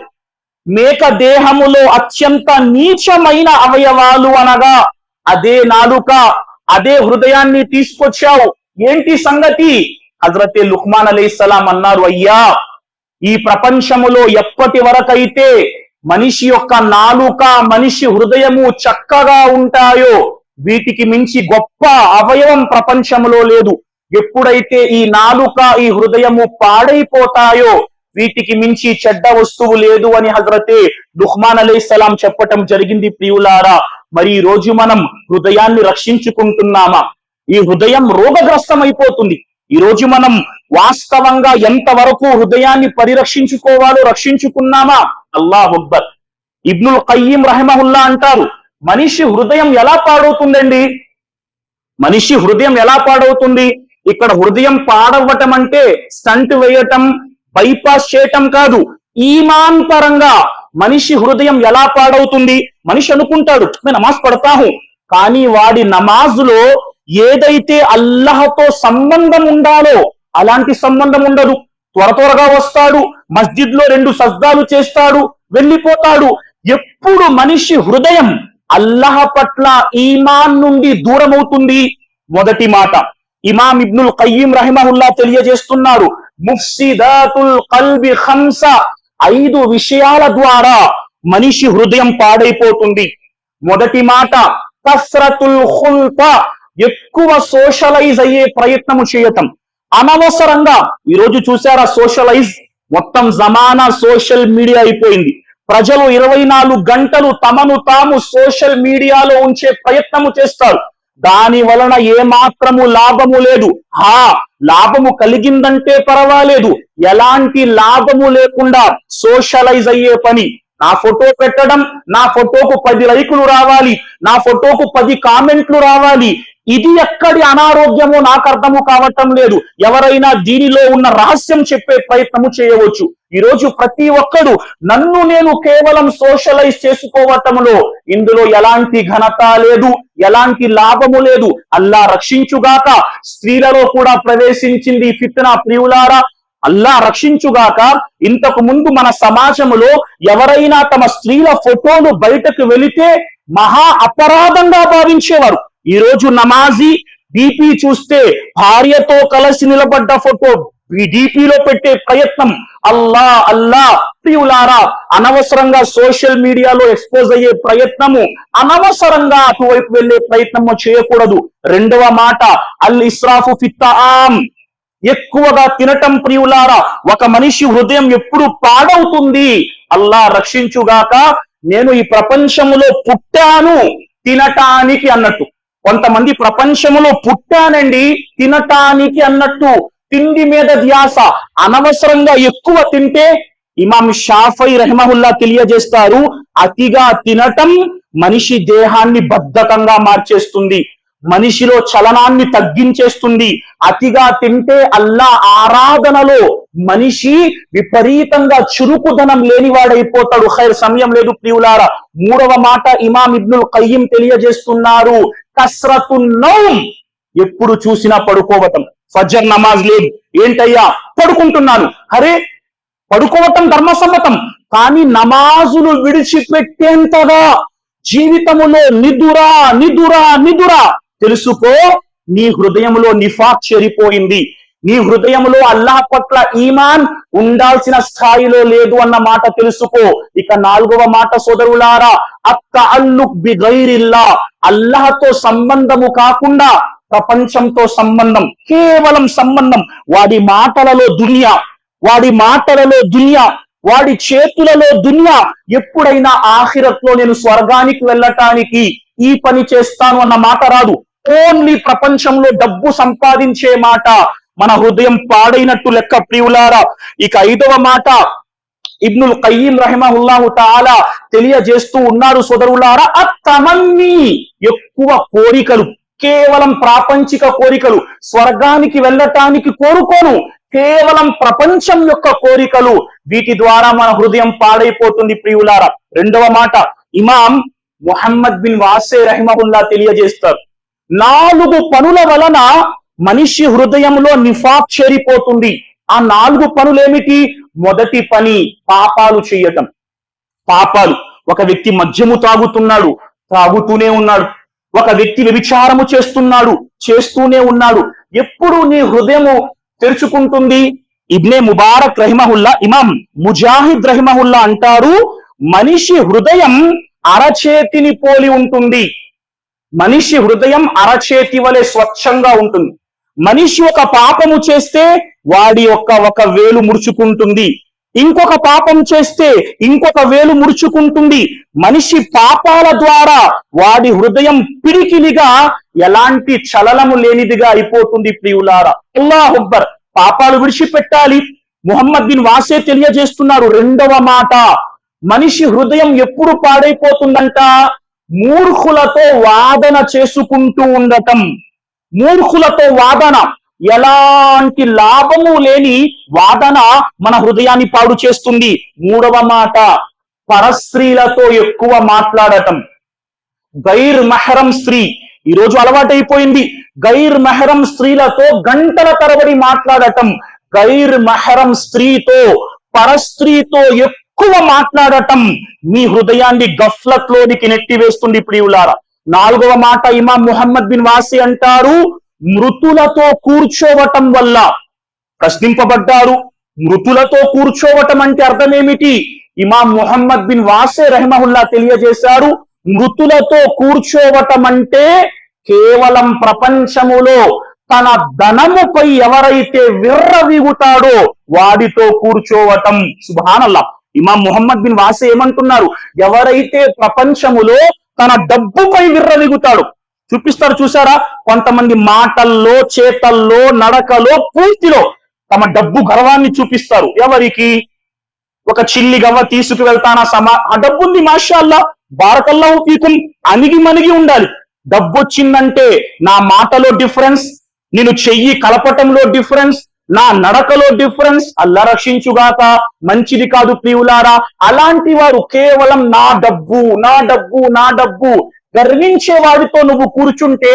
మేక దేహములో అత్యంత నీచమైన అవయవాలు అనగా అదే నాలుక, అదే హృదయాన్ని తీసుకొచ్చావు. ఏంటి సంగతి? హజరతే లుక్మాన్ అలైహిస్సలాం అన్నారు, అయ్యా, ఈ ప్రపంచములో ఎప్పటి వరకైతే మనిషి యొక్క నాలుక, మనిషి హృదయము చక్కగా ఉంటాయో వీటికి మించి గొప్ప అవయవం ప్రపంచంలో లేదు. ఎప్పుడైతే ఈ నాలుక, ఈ హృదయము పాడైపోతాయో వీటికి మించి చెడ్డ వస్తువు లేదు అని హజరతే లుక్మాన్ అలైహిస్సలాం చెప్పటం జరిగింది ప్రియులారా. మరి ఈ రోజు మనం హృదయాన్ని రక్షించుకుంటున్నామా? ఈ హృదయం రోగగ్రస్తమైపోతుంది. ఈ రోజు మనం వాస్తవంగా ఎంతవరకు హృదయాన్ని పరిరక్షించుకోవాలో రక్షించుకున్నామా? అల్లాహు అక్బర్. ఇబ్నుల్ ఖయ్యిం రహిమహుల్లా అంటారు, మనిషి హృదయం ఎలా పాడవుతుందండి? మనిషి హృదయం ఎలా పాడవుతుంది? ఇక్కడ హృదయం పాడవటం అంటే స్టంట్ వేయటం, బైపాస్ చేయటం కాదు. ఈమాన్ పరంగా మనిషి హృదయం ఎలా పాడవుతుంది? మనిషి అనుకుంటాడు, నేను నమాజ్ పడతాను, కానీ వాడి నమాజులో ఏదైతే అల్లాహతో సంబంధం ఉండాలో అలాంటి సంబంధం ఉండదు. త్వరగా వస్తాడు, మస్జిద్ లో 2 సజ్దాలు చేస్తాడు, వెళ్ళిపోతాడు. ఎప్పుడు మనిషి హృదయం అల్లాహ్ పట్ల ఈమాన్ నుండి దూరమవుతుంది? మొదటి మాట ఇమాం ఇబ్నుల్ ఖయ్యిం రహిమహుల్లా తెలియజేస్తున్నారు, ముఫ్సిదాతుల్ కల్బి ఖంస, 5 విషయాల ద్వారా మనిషి హృదయం పాడైపోతుంది. మొదటి మాట కస్రతుల్ ఖుల్ఫ, ఎక్కువ సోషలైజ్ అయ్యే ప్రయత్నము చేయటం. అనవసరంగా ఈరోజు చూసారా సోషలైజ్, మొత్తం జమానా సోషల్ మీడియా అయిపోయింది. ప్రజలు 24 గంటలు తమను తాము సోషల్ మీడియాలో ఉంచే ప్రయత్నము చేస్తారు. దాని వలన ఏమాత్రము లాభము లేదు. లాభము కలిగిందంటే పర్వాలేదు, ఎలాంటి లాభము లేకుండా సోషలైజ్ అయ్యే పని. నా ఫోటో పెట్టడం, నా ఫోటోకు 10 లైకులు రావాలి, నా ఫోటోకు 10 కామెంట్లు రావాలి. ఇది ఎక్కడి అనారోగ్యమో నాకు అర్థము కావటం లేదు. ఎవరైనా దీనిలో ఉన్న రహస్యం చెప్పే ప్రయత్నము చేయవచ్చు. ఈరోజు ప్రతి ఒక్కడు నన్ను నేను కేవలం సోషలైజ్ చేసుకోవటంలో ఇందులో ఎలాంటి ఘనత లేదు, ఎలాంటి లాభము లేదు. అల్లా రక్షించుగాక. స్త్రీలలో కూడా ప్రవేశించింది ఫిత్నా ప్రియులారా, అల్లా రక్షించుగాక. ఇంతకు ముందు మన సమాజంలో ఎవరైనా తమ స్త్రీల ఫోటోలు బయటకు వెళితే మహా అపరాధంగా భావించేవారు. ఈ రోజు నమాజీ డీపీ చూస్తే భార్యతో కలిసి నిలబడ్డ ఫోటో డీపీలో పెట్టే ప్రయత్నం. అల్లా అల్లా ప్రియులారా, అనవసరంగా సోషల్ మీడియాలో ఎక్స్పోజ్ అయ్యే ప్రయత్నము, అనవసరంగా అటువైపు వెళ్లే ప్రయత్నము చేయకూడదు. రెండవ మాట అల్ ఇస్రాఫు ఫిత్తాం, ఎక్కువగా తినటం. ప్రియులారా, ఒక మనిషి హృదయం ఎప్పుడు పాడవుతుంది? అల్లా రక్షించుగాక. నేను ఈ ప్రపంచములో పుట్టాను తినటానికి అన్నట్టు. కొంతమంది ప్రపంచములో పుట్టానండి తినటానికి అన్నట్టు, తిండి మీద ధ్యాస. అనవసరంగా ఎక్కువ తింటే ఇమాం షాఫీ రహిమహుల్లా తెలియజేస్తారు, అతిగా తినటం మనిషి దేహాన్ని బద్ధకంగా మార్చేస్తుంది, మనిషిలో చలనాన్ని తగ్గించేస్తుంది. అతిగా తింటే అల్లా ఆరాధనలో మనిషి విపరీతంగా చురుకుదనం లేనివాడైపోతాడు. ఖైర్, సమయం లేదు ప్రియులారా. మూడవ మాట ఇమాం ఇబ్నుల్ ఖయ్యిం తెలియజేస్తున్నారు, కస్రతున్ నౌమ్, ఎప్పుడు చూసినా పడుకోవటం. ఫజర్ నమాజ్ లేదు, ఏంటయ్యా పడుకుంటున్నాను. అరే, పడుకోవటం ధర్మసమ్మతం, కానీ నమాజులు విడిచిపెట్టేంతగా జీవితములో నిదురా నిదురా నిదురా. తెలుసుకో, నీ హృదయంలో నిఫాక్ చేరిపోయింది, నీ హృదయంలో అల్లాహ్ పట్ల ఈమాన్ ఉండాల్సిన స్థాయిలో లేదు అన్న మాట తెలుసుకో. ఇక 4వ మాట సోదరులారా, అత్తఅల్లుక్ బిగైరిల్లా, అల్లాహ్తో సంబంధము కాకుండా ప్రపంచంతో సంబంధం, కేవలం సంబంధం. వాడి మాటలలో దునియా, వాడి మాటలలో దునియా, వాడి చేతులలో దునియా. ఎప్పుడైనా ఆఖిరత్లో నేను స్వర్గానికి వెళ్ళటానికి ఈ పని చేస్తాను అన్న మాట రాదు. ఓన్లీ ప్రపంచంలో డబ్బు సంపాదించే మాట. మన హృదయం పాడైనట్టు లెక్క ప్రియులారా. ఇక 5వ మాట ఇబ్నుల్ ఖయ్యిం రహిమహుల్లాహు తఆలా తెలియజేస్తూ ఉన్నారు సోదరులారా, అత్తమన్నీ, ఎక్కువ కోరికలు, కేవలం ప్రాపంచిక కోరికలు. స్వర్గానికి వెళ్ళటానికి కోరుకోను, కేవలం ప్రపంచం యొక్క కోరికలు. వీటి ద్వారా మన హృదయం పాడైపోతుంది ప్రియులారా. 2వ మాట ఇమాం ముహమ్మద్ బిన్ వాసే రహిమహుల్లా తెలియజేస్తారు, 4 పనుల వలన మనిషి హృదయంలో నిఫాక్ చేరిపోతుంది. ఆ 4 పనులేమిటి? మొదటి పని పాపాలు చేయటం. పాపాలు. ఒక వ్యక్తి మద్యము తాగుతున్నాడు, తాగుతూనే ఉన్నాడు. ఒక వ్యక్తి వ్యభిచారము చేస్తున్నాడు, చేస్తూనే ఉన్నాడు. ఎప్పుడు నీ హృదయము తెరుచుకుంటుంది? ఇబ్నే ముబారక్ రహిమహుల్లా, ఇమాం ముజాహిద్ రహిమహుల్లా అంటారు, మనిషి హృదయం అరచేతిని పోలి ఉంటుంది. మనిషి హృదయం అరచేతి వలె స్వచ్ఛంగా ఉంటుంది. మనిషి ఒక పాపము చేస్తే వాడి ఒక వేలు ముడుచుకుంటుంది, ఇంకొక పాపం చేస్తే ఇంకొక వేలు ముడుచుకుంటుంది. మనిషి పాపాల ద్వారా వాడి హృదయం పిడికిలిగా, ఎలాంటి చలనము లేనిదిగా అయిపోతుంది ప్రియులారా. అల్లాహు అక్బర్. పాపాలు విడిచిపెట్టాలి. ముహమ్మద్ బిన్ వాసే తెలియజేస్తున్నారు, 2వ మాట, మనిషి హృదయం ఎప్పుడు పాడైపోతుందంట? మూర్ఖులతో వాదన చేసుకుంటూ ఉండటం. మూర్ఖులతో వాదన, ఎలాంటి లాభము లేని వాదన మన హృదయాన్ని పాడు చేస్తుంది. 3వ మాట పరస్త్రీలతో ఎక్కువ మాట్లాడటం. గైర్ మెహరం స్త్రీ ఈరోజు అలవాటైపోయింది. గైర్ మెహరం స్త్రీలతో గంటల తరబడి మాట్లాడటం. గైర్ మహరం స్త్రీతో, పరస్త్రీతో ఎక్కువ మాట్లాడటం మీ హృదయాన్ని గఫ్లత్ లోనికి నెట్టివేస్తుంది ప్రియులారా. 4వ మాట ఇమాం ముహమ్మద్ బిన్ వాసి అంటారు, మృతులతో కూర్చోవటం వల్ల. ప్రశ్నింపబడ్డారు, మృతులతో కూర్చోవటం అంటే అర్థమేమిటి? ఇమాం ముహమ్మద్ బిన్ వాసే రహిమహుల్లా తెలియజేశారు, మృతులతో కూర్చోవటం అంటే కేవలం ప్రపంచములో తన ధనముపై ఎవరైతే విర్రవీగుతాడో వాడితో కూర్చోవటం. సుబ్హానల్లాహ్. ఇమాం ముహమ్మద్ బిన్ వాసే ఏమంటున్నారు? ఎవరైతే ప్రపంచములో తన డబ్బుపై విర్రవీగుతాడు, చూపిస్తారు చూసారా, కొంతమంది మాటల్లో, చేతల్లో, నడకలో, పూర్తిలో తమ డబ్బు గర్వాన్ని చూపిస్తారు. ఎవరికి? ఒక చిల్లి గవ్వ తీసుకు వెళ్తానా ఆ డబ్బుంది మాషాల్లా, బారకల్లాహు ఫీకుం, అణిగి మణిగి ఉండాలి. డబ్బు వచ్చిందంటే నా మాటలో డిఫరెన్స్, నేను చెయ్యి కలపటంలో డిఫరెన్స్, నా నడకలో డిఫరెన్స్, అల్లా రక్షించుగాక, మంచిది కాదు ప్రియులారా. అలాంటి వారు కేవలం నా డబ్బు, నా డబ్బు, నా డబ్బు గర్వించే వాడితో నువ్వు కూర్చుంటే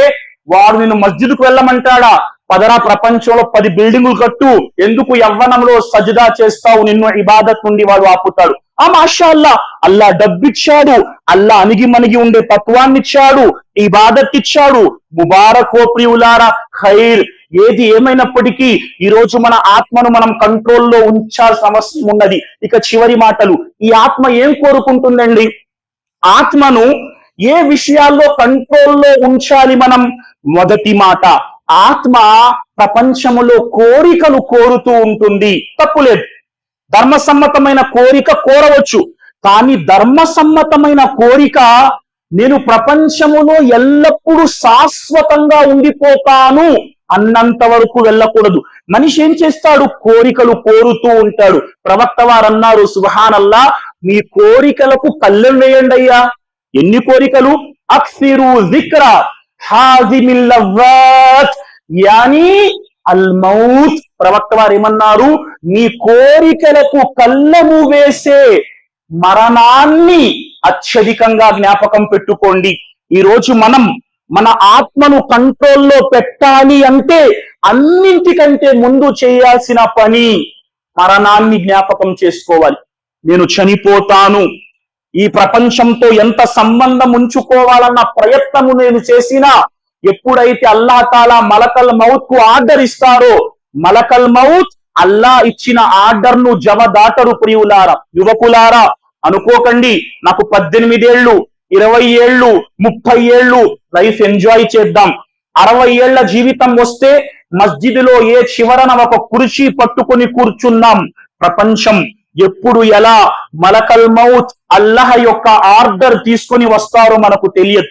వాడు నిన్ను మస్జిద్కు వెళ్ళమంటాడా? పదరా ప్రపంచంలో 10 బిల్డింగులు కట్టు, ఎందుకు యవ్వనంలో సజ్దా చేస్తావు, నిన్ను ఇబాదత్ నుండి వాడు ఆపుతాడు. మాషాల్లా, అల్లా డబ్బిచ్చాడు, అల్లా అణిగి మణిగి ఉండే తత్వాన్ని ఇచ్చాడు, ఇబాదత్ ఇచ్చాడు. ముబారక్ ఓ ప్రియులారా, ఖైర్. ఏది ఏమైనప్పటికీ ఈ రోజు మన ఆత్మను మనం కంట్రోల్లో ఉంచాల్సిన అవసరం ఉన్నది. ఇక చివరి మాటలు, ఈ ఆత్మ ఏం కోరుకుంటుందండి? ఆత్మను ఏ విషయాల్లో కంట్రోల్లో ఉంచాలి మనం? మొదటి మాట, ఆత్మ ప్రపంచములో కోరికలు కోరుతూ ఉంటుంది. తప్పులేదు, ధర్మసమ్మతమైన కోరిక కోరవచ్చు. కానీ ధర్మసమ్మతమైన కోరిక నేను ప్రపంచములో ఎల్లప్పుడూ శాశ్వతంగా ఉండిపోతాను అన్నంత వరకు వెళ్ళకూడదు. మనిషి ఏం చేస్తాడు? కోరికలు కోరుతూ ఉంటాడు. ప్రవక్త వారు అన్నారు, సుబ్హానల్లా, మీ కోరికలకు కళ్ళెం వేయండి అయ్యా. ఎన్ని కోరికలు? అక్సిరు జిక్ర హాజిమిల్ లవ్వాత్ యానీ అల్ మౌత్. ప్రవక్త వారు ఏమన్నారు? మీ కోరికలకు కళ్ళము వేసే మరణాన్ని అత్యధికంగా జ్ఞాపకం పెట్టుకోండి. ఈ రోజు మనం మన ఆత్మను కంట్రోల్లో పెట్టాలి అంటే అన్నింటికంటే ముందు చేయాల్సిన పని మరణాన్ని జ్ఞాపకం చేసుకోవాలి. నేను చనిపోతాను, ఈ ప్రపంచంతో ఎంత సంబంధం ఉంచుకోవాలన్న ప్రయత్నము నేను చేసినా, ఎప్పుడైతే అల్లాహ్ తాలా మలకల్ మౌత్ కు ఆర్డర్ ఇస్తారో, మలకల్ మౌత్ అల్లా ఇచ్చిన ఆర్డర్ ను జవదాటరు ప్రియులారా. యువకులారా, అనుకోకండి నాకు 18 ఏళ్ళు, 20 ఏళ్ళు, 30 ఏళ్ళు లైఫ్ ఎంజాయ్ చేద్దాం, 60 ఏళ్ల జీవితం వస్తే మస్జిద్లో ఏ చివరన ఒక కుర్చీ పట్టుకొని కూర్చున్నాం. ప్రపంచం ఎప్పుడు ఎలా మలకల్ మౌత్ అల్లాహ్ యొక్క ఆర్డర్ తీసుకొని వస్తారో మనకు తెలియదు.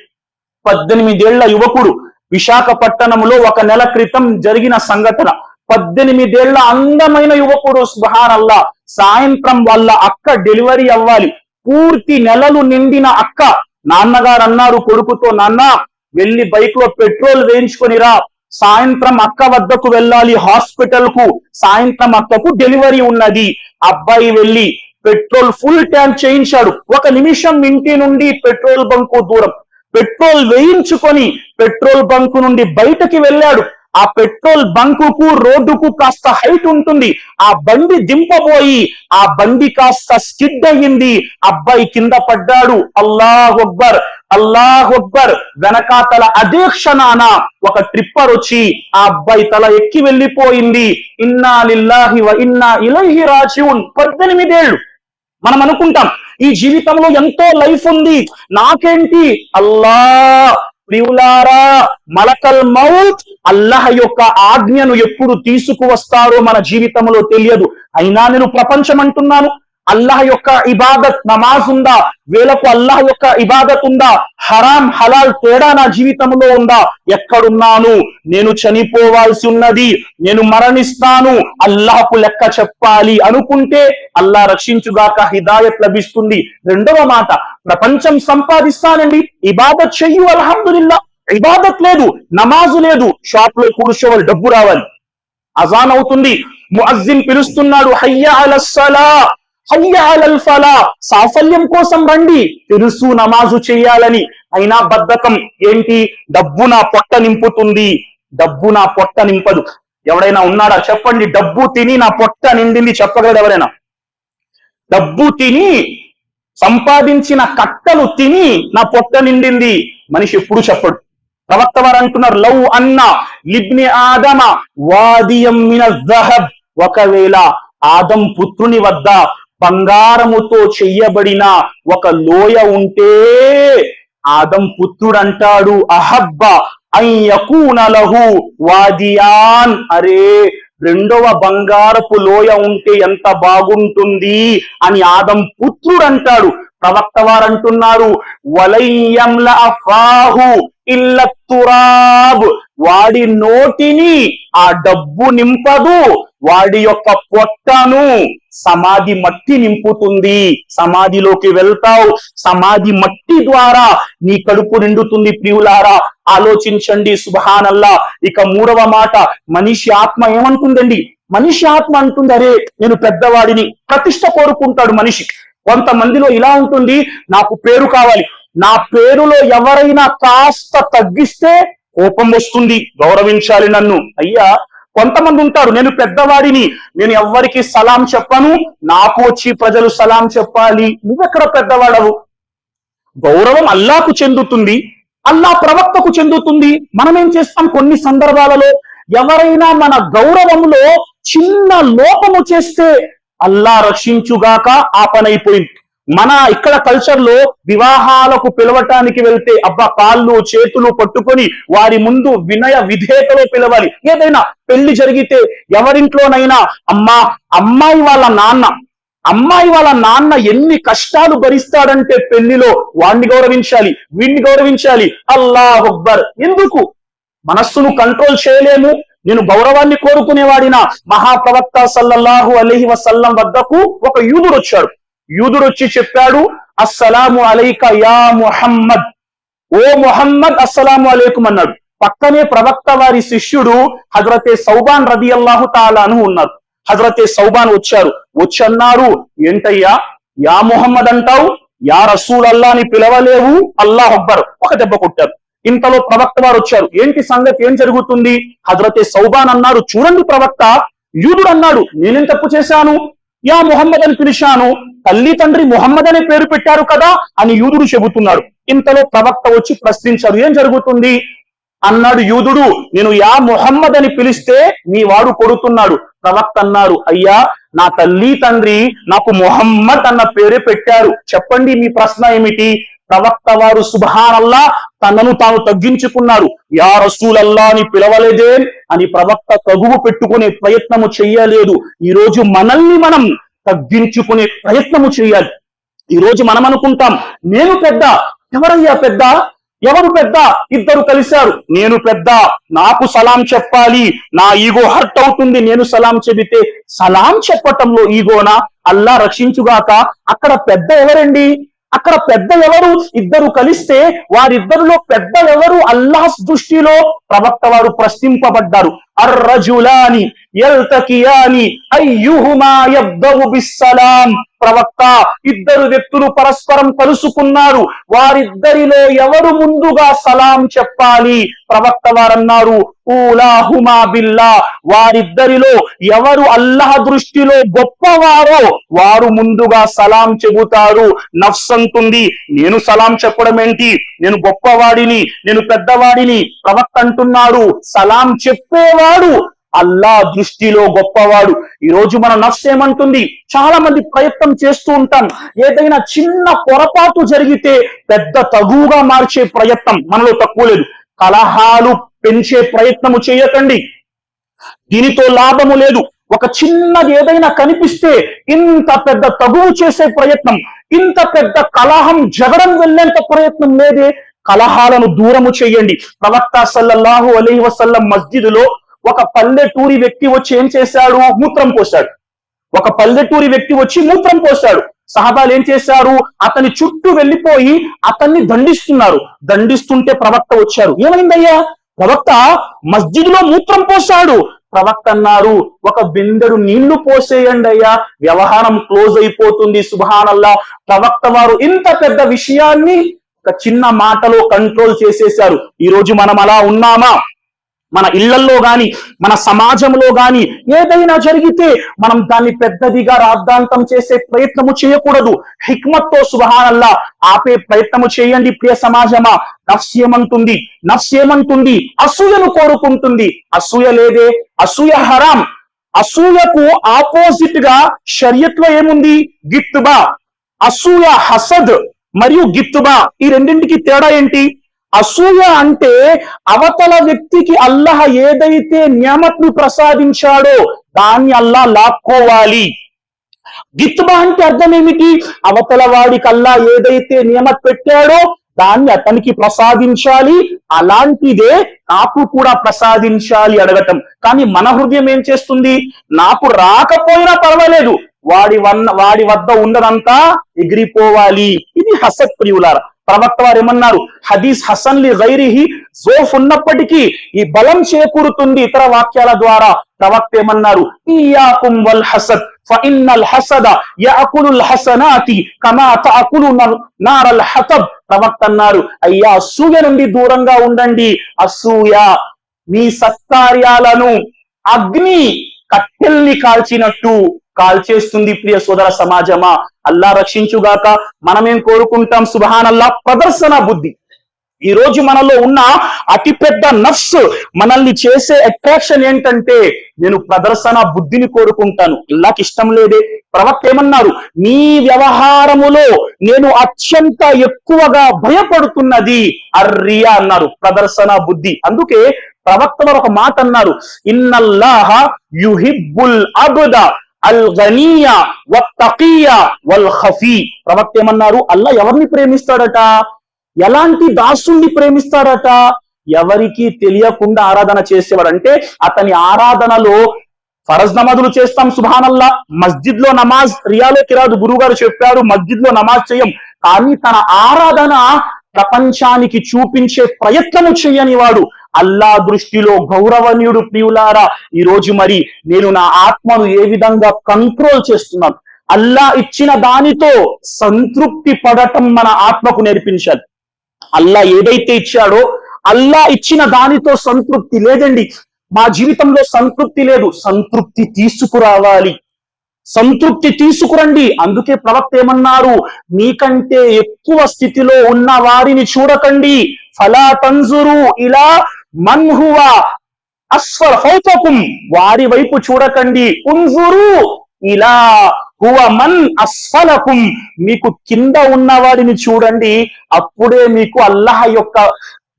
18 ఏళ్ల యువకుడు, విశాఖపట్టణంలో 1 నెల క్రితం జరిగిన సంఘటన. 18 ఏళ్ల అందమైన యువకుడు, సుబ్హానల్లా, సాయంత్రం వాళ్ళ అక్క డెలివరీ అవ్వాలి. పూర్తి నెలలు నిండిన అక్క. నాన్నగారు అన్నారు కొడుకుతో, నాన్న వెళ్ళి బైక్ లో పెట్రోల్ వేయించుకొని రా, సాయంత్రం అక్క వద్దకు వెళ్ళాలి హాస్పిటల్ కు, సాయంత్రం అక్కకు డెలివరీ ఉన్నది. అబ్బాయి వెళ్ళి పెట్రోల్ ఫుల్ ట్యాంక్ చేయించాడు. 1 నిమిషం ఇంటి నుండి పెట్రోల్ బంకు దూరం. పెట్రోల్ వేయించుకొని పెట్రోల్ బంకు నుండి బయటకి వెళ్ళాడు. ఆ పెట్రోల్ బంకుకు రోడ్డుకు కాస్త హైట్ ఉంటుంది. ఆ బండి దింపబోయి ఆ బండి కాస్త స్కిడ్ అయ్యింది. అబ్బాయి కింద పడ్డాడు. అల్లాహు అక్బర్, అల్లాహు అక్బర్. వెనకాతల అదే క్షణాన ఒక ట్రిప్పర్ వచ్చి ఆ అబ్బాయి తల ఎక్కి వెళ్ళిపోయింది. ఇన్నా లిల్లాహి వ ఇన్నా ఇలైహి రాజిఊన్. 18 ఏళ్ళు. మనం అనుకుంటాం ఈ జీవితంలో ఎంతో లైఫ్ ఉంది, నాకేంటి? అల్లాహ్ ప్రియులారా, మలకల్ మౌత్ అల్లాహ్ యొక్క ఆజ్ఞను ఎప్పుడు తీసుకువస్తారో మన జీవితంలో తెలియదు. అయినా నేను ప్రపంచం అంటున్నాను. అల్లాహ్ యొక్క ఇబాదత్, నమాజ్ ఉందా? వేలకు అల్లాహ్ యొక్క ఇబాదత్ ఉందా? హరాం హలాల్ తేడా నా జీవితంలో ఉందా? ఎక్కడున్నాను? నేను చనిపోవాల్సి ఉన్నది, నేను మరణిస్తాను, అల్లాహకు లెక్క చెప్పాలి అనుకుంటే అల్లాహ్ రక్షించుగాక హిదాయత్ లభిస్తుంది. రెండవ మాట, ప్రపంచం సంపాదిస్తానండి, ఇబాదత్ చెయ్యు, అల్హమ్దులిల్లా. ఇబాదత్ లేదు, నమాజు లేదు, షాప్ లో కూర్చోవాలి, డబ్బు రావాలి. అజాన్ అవుతుంది, ముఅజ్జిన్ పిలుస్తున్నాడు, హయ్య అలస్సలా హయ్య అలల్ ఫలా, సాఫల్యం కోసం రండి. తెలుసు నమాజు చేయాలని, అయినా బద్ధకం. ఏంటి? డబ్బు నా పొట్ట నింపుతుంది, డబ్బు నా పొట్ట నింపదు. ఎవడైనా ఉన్నాడా చెప్పండి? డబ్బు తిని నా పొట్ట నిండింది చెప్పగలడు ఎవరైనా? డబ్బు తిని సంపాదించిన కట్టలు తిని నా పొట్ట నిండింది మనిషి ఎప్పుడు చెప్పడు. ప్రవక్త వారు అంటున్నారు, లవ్ అన్న లిబ్ని ఆదమ వాదియం మిన జహబ్, ఒకవేళ ఆదం పుత్రుని వద్ద బంగారముతో చెయ్యబడిన ఒక లోయ ఉంటే ఆదం పుత్రుడు అంటాడు, అహబ్బ అయ్యకూన లహు వాదియాన్, అరే రెండవ బంగారపు లోయ ఉంటే ఎంత బాగుంటుంది అని ఆదం పుత్రుడు అంటాడు. ప్రవక్త వారు అంటున్నారు, వలయ్యంల అఫాహు ఇల్ల తురాబ్, వాడి నోటిని ఆ డబ్బు నింపదు, వాడి యొక్క పొట్టను సమాధి మట్టి నింపుతుంది. సమాధిలోకి వెళ్తావు, సమాధి మట్టి ద్వారా నీ కడుపు నిండుతుంది. ప్రియులారా ఆలోచించండి. సుబ్హానల్లా. ఇక మూడవ మాట, మనిషి ఆత్మ ఏమంటుందండి? మనిషి ఆత్మ అంటుంది, అరే నేను పెద్దవాడిని. ప్రతిష్ట కోరుకుంటాడు మనిషి. కొంతమందిలో ఇలా ఉంటుంది, నాకు పేరు కావాలి, నా పేరులో ఎవరైనా కాస్త తగ్గిస్తే కోపం వస్తుంది, గౌరవించాలి నన్ను. అయ్యా కొంతమంది ఉంటారు, నేను పెద్దవాడిని, నేను ఎవ్వరికి సలాం చెప్పను, నాకు వచ్చి ప్రజలు సలాం చెప్పాలి. నువ్వెక్కడ పెద్దవాడవు? గౌరవం అల్లాకు చెందుతుంది, అల్లా ప్రవక్తకు చెందుతుంది. మనం ఏం చేస్తాం? కొన్ని సందర్భాలలో ఎవరైనా మన గౌరవంలో చిన్న లోపము చేస్తే అల్లా రక్షించుగాక ఆ పని అయిపోయింది. మన ఇక్కడ కల్చర్ లో వివాహాలకు పిలవటానికి వెళ్తే అబ్బా కాళ్ళు చేతులు పట్టుకొని వారి ముందు వినయ విధేయతలో పిలవాలి. ఏదైనా పెళ్లి జరిగితే ఎవరింట్లోనైనా అమ్మాయి వాళ్ళ నాన్న ఎన్ని కష్టాలు భరిస్తాడంటే పెళ్లిలో వాణ్ణి గౌరవించాలి, వీణ్ణి గౌరవించాలి. అల్లాహు అక్బర్. ఎందుకు? మనస్సును కంట్రోల్ చేయలేము. నేను గౌరవాన్ని కోరుకునేవాడిన మహాప్రవక్త సల్లల్లాహు అలైహి వసల్లం వద్దకు ఒక యూదుడు వచ్చాడు. యూదుడు వచ్చి చెప్పాడు, అస్సలాము అలైక యా ముహమ్మద్, ఓ ముహమ్మద్ అస్సలాము అలైకుం అన్నాడు. పక్కనే ప్రవక్త వారి శిష్యుడు హజరతే సౌబాన్ రదియల్లాహు తాలా అను ఉన్నారు. హజరతే సౌబాన్ వచ్చారు, వచ్చి అన్నారు, ఏంటయ్యా యా ముహమ్మద్ అంటావు, యా రసూల్ అల్లా అని పిలవలేవు? అల్లాహు అక్బర్. ఒక దెబ్బ కొట్టారు. ఇంతలో ప్రవక్త వారు వచ్చారు. ఏంటి సంగతి, ఏం జరుగుతుంది? హజరతే సౌబాన్ అన్నారు, చూడండి ప్రవక్త, యూదుడు అన్నాడు నేనేం తప్పు చేశాను, యా ముహమ్మద్ అని పిలిచాను, తల్లి తండ్రి ముహమ్మద్ అనే పేరు పెట్టారు కదా అని యూదుడు చెబుతున్నాడు. ఇంతలో ప్రవక్త వచ్చి ప్రశ్నించారు, ఏం జరుగుతుంది అన్నాడు. యూదుడు, నేను యా ముహమ్మద్ అని పిలిస్తే మీ వాడు కొడుతున్నాడు. ప్రవక్త అన్నారు, అయ్యా నా తల్లి తండ్రి నాకు ముహమ్మద్ అన్న పేరే పెట్టారు, చెప్పండి మీ ప్రశ్న ఏమిటి? ప్రవక్త వారు సుబ్హానల్లా తనను తాను తగ్గించుకున్నారు. యా రసూలల్లా అని పిలవలేదే అని ప్రవక్త తగువు పెట్టుకునే ప్రయత్నము చెయ్యలేదు. ఈ రోజు మనల్ని మనం తగ్గించుకునే ప్రయత్నము చేయాలి. ఈ రోజు మనం అనుకుంటాం, నేను పెద్ద. ఎవరయ్యా పెద్ద? ఎవరు పెద్ద? ఇద్దరు కలిశారు, నేను పెద్ద, నాకు సలాం చెప్పాలి, నా ఈగో హర్ట్ అవుతుంది నేను సలాం చెబితే. సలాం చెప్పటంలో ఈగోనా? అల్లా రక్షించుగాక. అక్కడ పెద్ద ఎవరండి? అక్కడ పెద్ద ఎవరు? ఇద్దరు కలిస్తే వారిద్దరిలో పెద్ద ఎవరు అల్లాహ్ దృష్టిలో? ప్రవక్త వారు ప్రశ్నింపబడ్డారు, అర్రజులాని యల్తకియాని అయ్యుహుమా యబ్దవు బిస్సలాం. ప్రవక్త, ఇద్దరు వ్యక్తులు పరస్పరం కలుసుకున్నారు, వారిద్దరిలో ఎవరు ముందుగా సలాం చెప్పాలి? ప్రవక్త వారన్నారు, ఊలాహుమా బిల్లా, వారిద్దరిలో ఎవరు అల్లాహ్ దృష్టిలో గొప్పవారో వారు ముందుగా సలాం చెబుతారు. నఫ్స్ అంటుంది, నేను సలాం చెప్పడం ఏంటి, నేను గొప్పవాడిని, నేను పెద్దవాడిని. ప్రవక్త అంటున్నారు, సలాం చెప్పేవాడు అల్లా దృష్టిలో గొప్పవాడు. ఈ రోజు మన నఫ్స్ ఏమంటుంది? చాలా మంది ప్రయత్నం చేస్తూ ఉంటాం, ఏదైనా చిన్న పొరపాటు జరిగితే పెద్ద తగువుగా మార్చే ప్రయత్నం మనలో తక్కువ లేదు. కలహాలు పెంచే ప్రయత్నము చేయకండి, దీనితో లాభము లేదు. ఒక చిన్నది ఏదైనా కనిపిస్తే ఇంత పెద్ద తగువు చేసే ప్రయత్నం, ఇంత పెద్ద కలహం జగడం వెళ్ళేంత ప్రయత్నం లేదే. కలహాలను దూరము చేయండి. ప్రవక్త సల్లల్లాహు అలైహి వసల్లం మస్జిదులో ఒక పల్లెటూరి వ్యక్తి వచ్చి ఏం చేశాడు? మూత్రం పోశాడు. ఒక పల్లెటూరి వ్యక్తి వచ్చి మూత్రం పోశాడు. సహాబాలు ఏం చేశారు? అతని చుట్టూ వెళ్ళిపోయి అతన్ని దండిస్తున్నారు. దండిస్తుంటే ప్రవక్త వచ్చారు. ఏమైందయ్యా? ప్రవక్త మస్జిద్లో మూత్రం పోశాడు. ప్రవక్త అన్నారు, ఒక బిందెడు నీళ్లు పోసేయండి అయ్యా, వ్యవహారం క్లోజ్ అయిపోతుంది. సుబ్హానల్లా. ప్రవక్త వారు ఇంత పెద్ద విషయాన్ని ఒక చిన్న మాటలో కంట్రోల్ చేసేశారు. ఈ రోజు మనం అలా ఉన్నామా? మన ఇళ్లల్లో గాని మన సమాజంలో గాని ఏదైనా జరిగితే మనం దాన్ని పెద్దదిగా రాద్ధాంతం చేసే ప్రయత్నము చేయకూడదు. హిక్మత్తో సుబ్హానల్లా ఆపే ప్రయత్నము చేయండి. ప్రియ సమాజమా, నఫ్స్ ఏమంటుంది? అసూయను కోరుకుంటుంది. అసూయ లేదే, అసూయ హరాం. అసూయకు ఆపోజిట్ గా షరియత్ లో ఏముంది? గిత్తుబా. అసూయ హసద్ మరియు గిత్తుబా, ఈ రెండింటికి తేడా ఏంటి? అసూయ అంటే అవతల వ్యక్తికి అల్లాహ్ ఏదైతే నియామత్ను ప్రసాదించాడో దాన్ని అల్లాహ్ లాక్కోవాలి. గిత్తుబా అంటే అర్థం ఏమిటి? అవతల వాడికి అల్లాహ్ ఏదైతే నియమత్ పెట్టాడో దాన్ని అతనికి ప్రసాదించాలి, అలాంటిదే నాకు కూడా ప్రసాదించాలి అడగటం. కానీ మన హృదయం ఏం చేస్తుంది? నాకు రాకపోయినా పర్వాలేదు, వాడి వద్ద ఉన్నదంతా ఎగిరిపోవాలి. ఇది హసద్ ప్రియులారా. ప్రవక్త వారు ఏమన్నారు? హదీస్ హసన్ లి గైరిహి, జోఫ్ ఉన్నప్పటికీ ఈ బలం చేకూరుతుంది ఇతర వాక్యాల ద్వారా. ప్రవక్త ఏమన్నారు? ఇయాకుం వల్ హసద్ ఫఇన్నల్ హసద యఅకులుల్ హసనాతి కమా తఅకులు నారల్ హతబ్. ప్రవక్త అన్నారు, అయ్యా అసూయ నుండి దూరంగా ఉండండి. అసూయ మీ సత్కార్యాలను అగ్ని కట్టెల్ని కాల్చినట్టు కాల్చేస్తుంది. ప్రియ సోదర సమాజమా, అల్లా రక్షించుగాక. మనమేం కోరుకుంటాం? సుబ్హానల్లా, ప్రదర్శన బుద్ధి. ఈ రోజు మనలో ఉన్న అతిపెద్ద నఫ్స్ మనల్ని చేసే అట్రాక్షన్ ఏంటంటే, నేను ప్రదర్శన బుద్ధిని కోరుకుంటాను. అల్లాహ్కి ఇష్టం లేదే. ప్రవక్త ఏమన్నారు? నీ వ్యవహారములో నేను అత్యంత ఎక్కువగా భయపడుతున్నది అర్రియా అన్నారు, ప్రదర్శన బుద్ధి. అందుకే ప్రవక్త వారు ఒక మాట అన్నారు, ఇన్నల్లాహ యుహిబ్బుల్ అబ్ద అల్ గనియ వత్తకియ వల్ ఖఫీ. ప్రవక్త ఏమన్నారు? అల్లా ఎవరిని ప్రేమిస్తాడట? ఎలాంటి దాసుని ప్రేమిస్తాడట? ఎవరికి తెలియకుండా ఆరాధన చేసేవాడు. అంటే అతని ఆరాధనలో ఫరజ్ నమాజులు చేస్తాం, సుబ్హానల్లా. మస్జిద్ లో నమాజ్ రియాలోకి రాదు, గురువు గారు చెప్పారు మస్జిద్ లో నమాజ్ చేయం. కానీ తన ఆరాధన ప్రపంచానికి చూపించే ప్రయత్నము చేయని వాడు అల్లా దృష్టిలో గౌరవనీయుడు. ప్రియులారా, ఈ రోజు మరి నేను నా ఆత్మను ఏ విధంగా కంట్రోల్ చేస్తున్నాను? అల్లా ఇచ్చిన దానితో సంతృప్తి పడటం మన ఆత్మకు నేర్పించాలి. అల్లా ఏదైతే ఇచ్చాడో అల్లా ఇచ్చిన దానితో సంతృప్తి లేదండి. మా జీవితంలో సంతృప్తి లేదు, సంతృప్తి తీసుకురావాలి. సంతృప్తి తీసుకురండి. అందుకే ప్రవక్త ఏమన్నారు? మీకంటే ఎక్కువ స్థితిలో ఉన్న వారిని చూడకండి. ఫలా తంజురు ఇలా మన్ హువా అస్ఫల ఫౌకకుం, వారి వైపు చూడకండి. ఉంజురు ఇలా హువ మన్ అస్ఫలకుం, మీకు కింద ఉన్న వాడిని చూడండి. అప్పుడే మీకు అల్లాహ్ యొక్క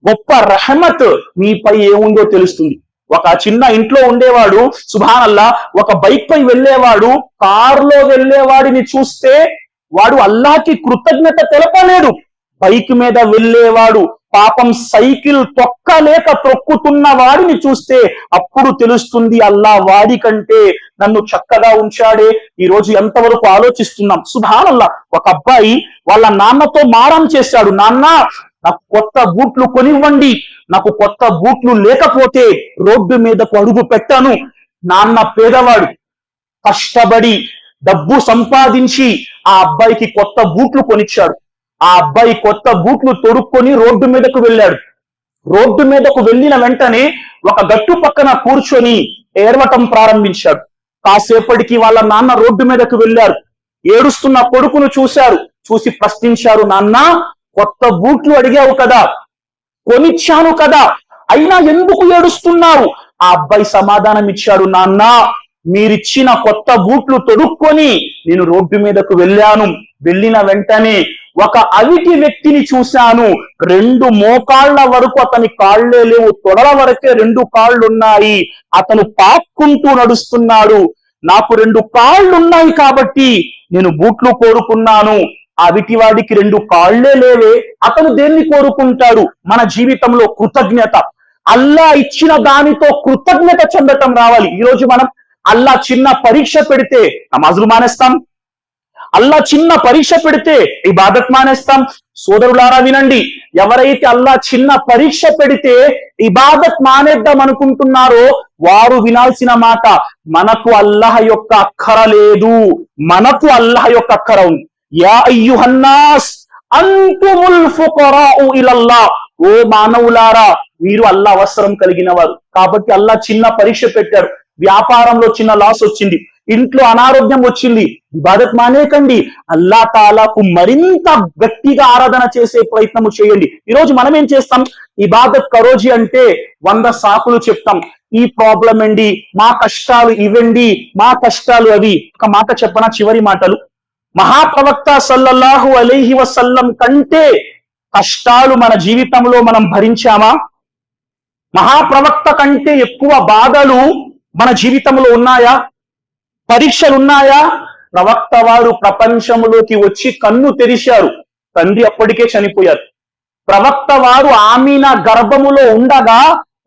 గొప్ప రహమత్ మీపై ఏముందో తెలుస్తుంది. ఒక చిన్న ఇంట్లో ఉండేవాడు సుబ్హానల్లా, ఒక బైక్ పై వెళ్ళేవాడు కారులో వెళ్ళేవాడిని చూస్తే వాడు అల్లాహ్కి కృతజ్ఞత తెలపలేడు. బైక్ మీద వెళ్ళేవాడు పాపం సైకిల్ తొక్కలేక తొక్కుతున్న వాడిని చూస్తే అప్పుడు తెలుస్తుంది అల్లా వాడి కంటే నన్ను చక్కగా ఉంచాడే. ఈ రోజు ఎంతవరకు ఆలోచిస్తున్నాం? సుబ్హానల్లా, ఒక అబ్బాయి వాళ్ళ నాన్నతో మారం చేశాడు, నాన్న నాకు కొత్త బూట్లు కొనివ్వండి, నాకు కొత్త బూట్లు లేకపోతే రోడ్డు మీదకు అడుగు పెట్టాను. నాన్న పేదవాడు, కష్టపడి డబ్బు సంపాదించి ఆ అబ్బాయికి కొత్త బూట్లు కొనిచ్చాడు. ఆ అబ్బాయి కొత్త బూట్లు తొడుక్కొని రోడ్డు మీదకు వెళ్ళాడు. రోడ్డు మీదకు వెళ్ళిన వెంటనే ఒక గట్టు పక్కన కూర్చొని ఏడవటం ప్రారంభించాడు. కాసేపటికి వాళ్ళ నాన్న రోడ్డు మీదకు వెళ్ళారు. ఏడుస్తున్న కొడుకును చూశారు. చూసి ప్రశ్నించారు, నాన్న కొత్త బూట్లు అడిగావు కదా, కొనిచ్చాను కదా, అయినా ఎందుకు ఏడుస్తున్నావు? ఆ అబ్బాయి సమాధానం ఇచ్చాడు, నాన్న మీరిచ్చిన కొత్త బూట్లు తొడుక్కొని నేను రోడ్డు మీదకు వెళ్ళాను. వెళ్ళిన వెంటనే ఒక అవిటి వ్యక్తిని చూశాను. 2 మోకాళ్ల వరకు అతని కాళ్లే లేవు, తొడల వరకే 2 కాళ్లున్నాయి. అతను పాక్కుంటూ నడుస్తున్నాడు. నాకు 2 కాళ్లున్నాయి కాబట్టి నేను బూట్లు కోరుకున్నాను. అవిటి వాడికి 2 కాళ్లే లేవే, అతను దేన్ని కోరుకుంటాడు? మన జీవితంలో కృతజ్ఞత, అల్లా ఇచ్చిన దానితో కృతజ్ఞత చెందటం రావాలి. ఈరోజు మనం అల్లా చిన్న పరీక్ష పెడితే నమాజులు మానేస్తాం, అల్లా చిన్న పరీక్ష పెడితే ఇబాదత్ మానేస్తాం. సోదరులారా వినండి, ఎవరైతే అల్లా చిన్న పరీక్ష పెడితే ఇబాదత్ మానేద్దాం అనుకుంటున్నారో వారు వినాల్సిన మాట, మనకు అల్లాహ్ యొక్క అక్కర లేదు, మనకు అల్లాహ్ యొక్క అక్కర ఉంది. యా అయ్యుహన్నాస్ అంతుముల్ ఫుకరాఉ ఇలల్లాహ్, ఓ మానవులారా మీరు అల్లా అవసరం కలిగిన వారు కాబట్టి అల్లా చిన్న పరీక్ష పెట్టారు. వ్యాపారంలో చిన్న లాస్ వచ్చింది, ఇంట్లో అనారోగ్యం వచ్చింది, ఇబాదత్ మానేకండి, అల్లా తాలాకు మరింత గట్టిగా ఆరాధన చేసే ప్రయత్నము చేయండి. ఈరోజు మనం ఏం చేస్తాం? ఇబాదత్ కరోజీ అంటే 100 సాకులు చెప్తాం. ఈ ప్రాబ్లం అండి, మా కష్టాలు ఇవండి, మా కష్టాలు అవి. ఒక మాట చెప్పనా, చివరి మాటలు. మహాప్రవక్త సల్లల్లాహు అలైహి వసల్లం కంటే కష్టాలు మన జీవితంలో మనం భరించామా? మహాప్రవక్త కంటే ఎక్కువ బాధలు మన జీవితంలో ఉన్నాయా? పరీక్షలున్నాయా? ప్రవక్త వారు ప్రపంచంలోకి వచ్చి కన్ను తెరిచారు, తండ్రి అప్పటికే చనిపోయారు. ప్రవక్త వారు ఆమీనా గర్భములో ఉండగా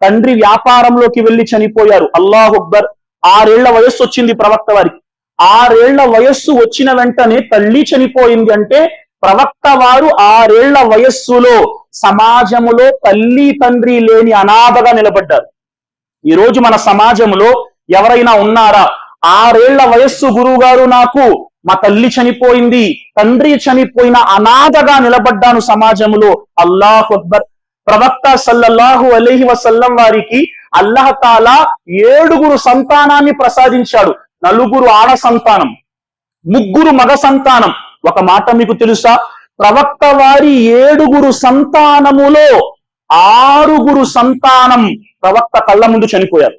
తండ్రి వ్యాపారంలోకి వెళ్లి చనిపోయారు. అల్లాహు అక్బర్. 6 ఏళ్ల వయస్సు వచ్చింది ప్రవక్త వారికి. 6 ఏళ్ల వయస్సు వచ్చిన వెంటనే తల్లి చనిపోయింది అంటే ప్రవక్త వారు 6 ఏళ్ల వయస్సులో సమాజములో తల్లి తండ్రి లేని అనాథగా నిలబడ్డారు. ఈ రోజు మన సమాజంలో ఎవరైనా ఉన్నారా? 6 ఏళ్ల వయస్సు గురువు గారు, నాకు మా తల్లి చనిపోయింది, తండ్రి చనిపోయిన అనాథగా నిలబడ్డాను సమాజంలో. అల్లాహు అక్బర్. ప్రవక్త సల్లల్లాహు అలైహి వసల్లం వారికి అల్లాహ్ తాలా 7 సంతానాన్ని ప్రసాదించాడు. 4 ఆడ సంతానం, 3 మగ సంతానం. ఒక మాట మీకు తెలుసా? ప్రవక్త వారి 7 సంతానములో 6 సంతానం ప్రవక్త కళ్ళ ముందు చనిపోయారు.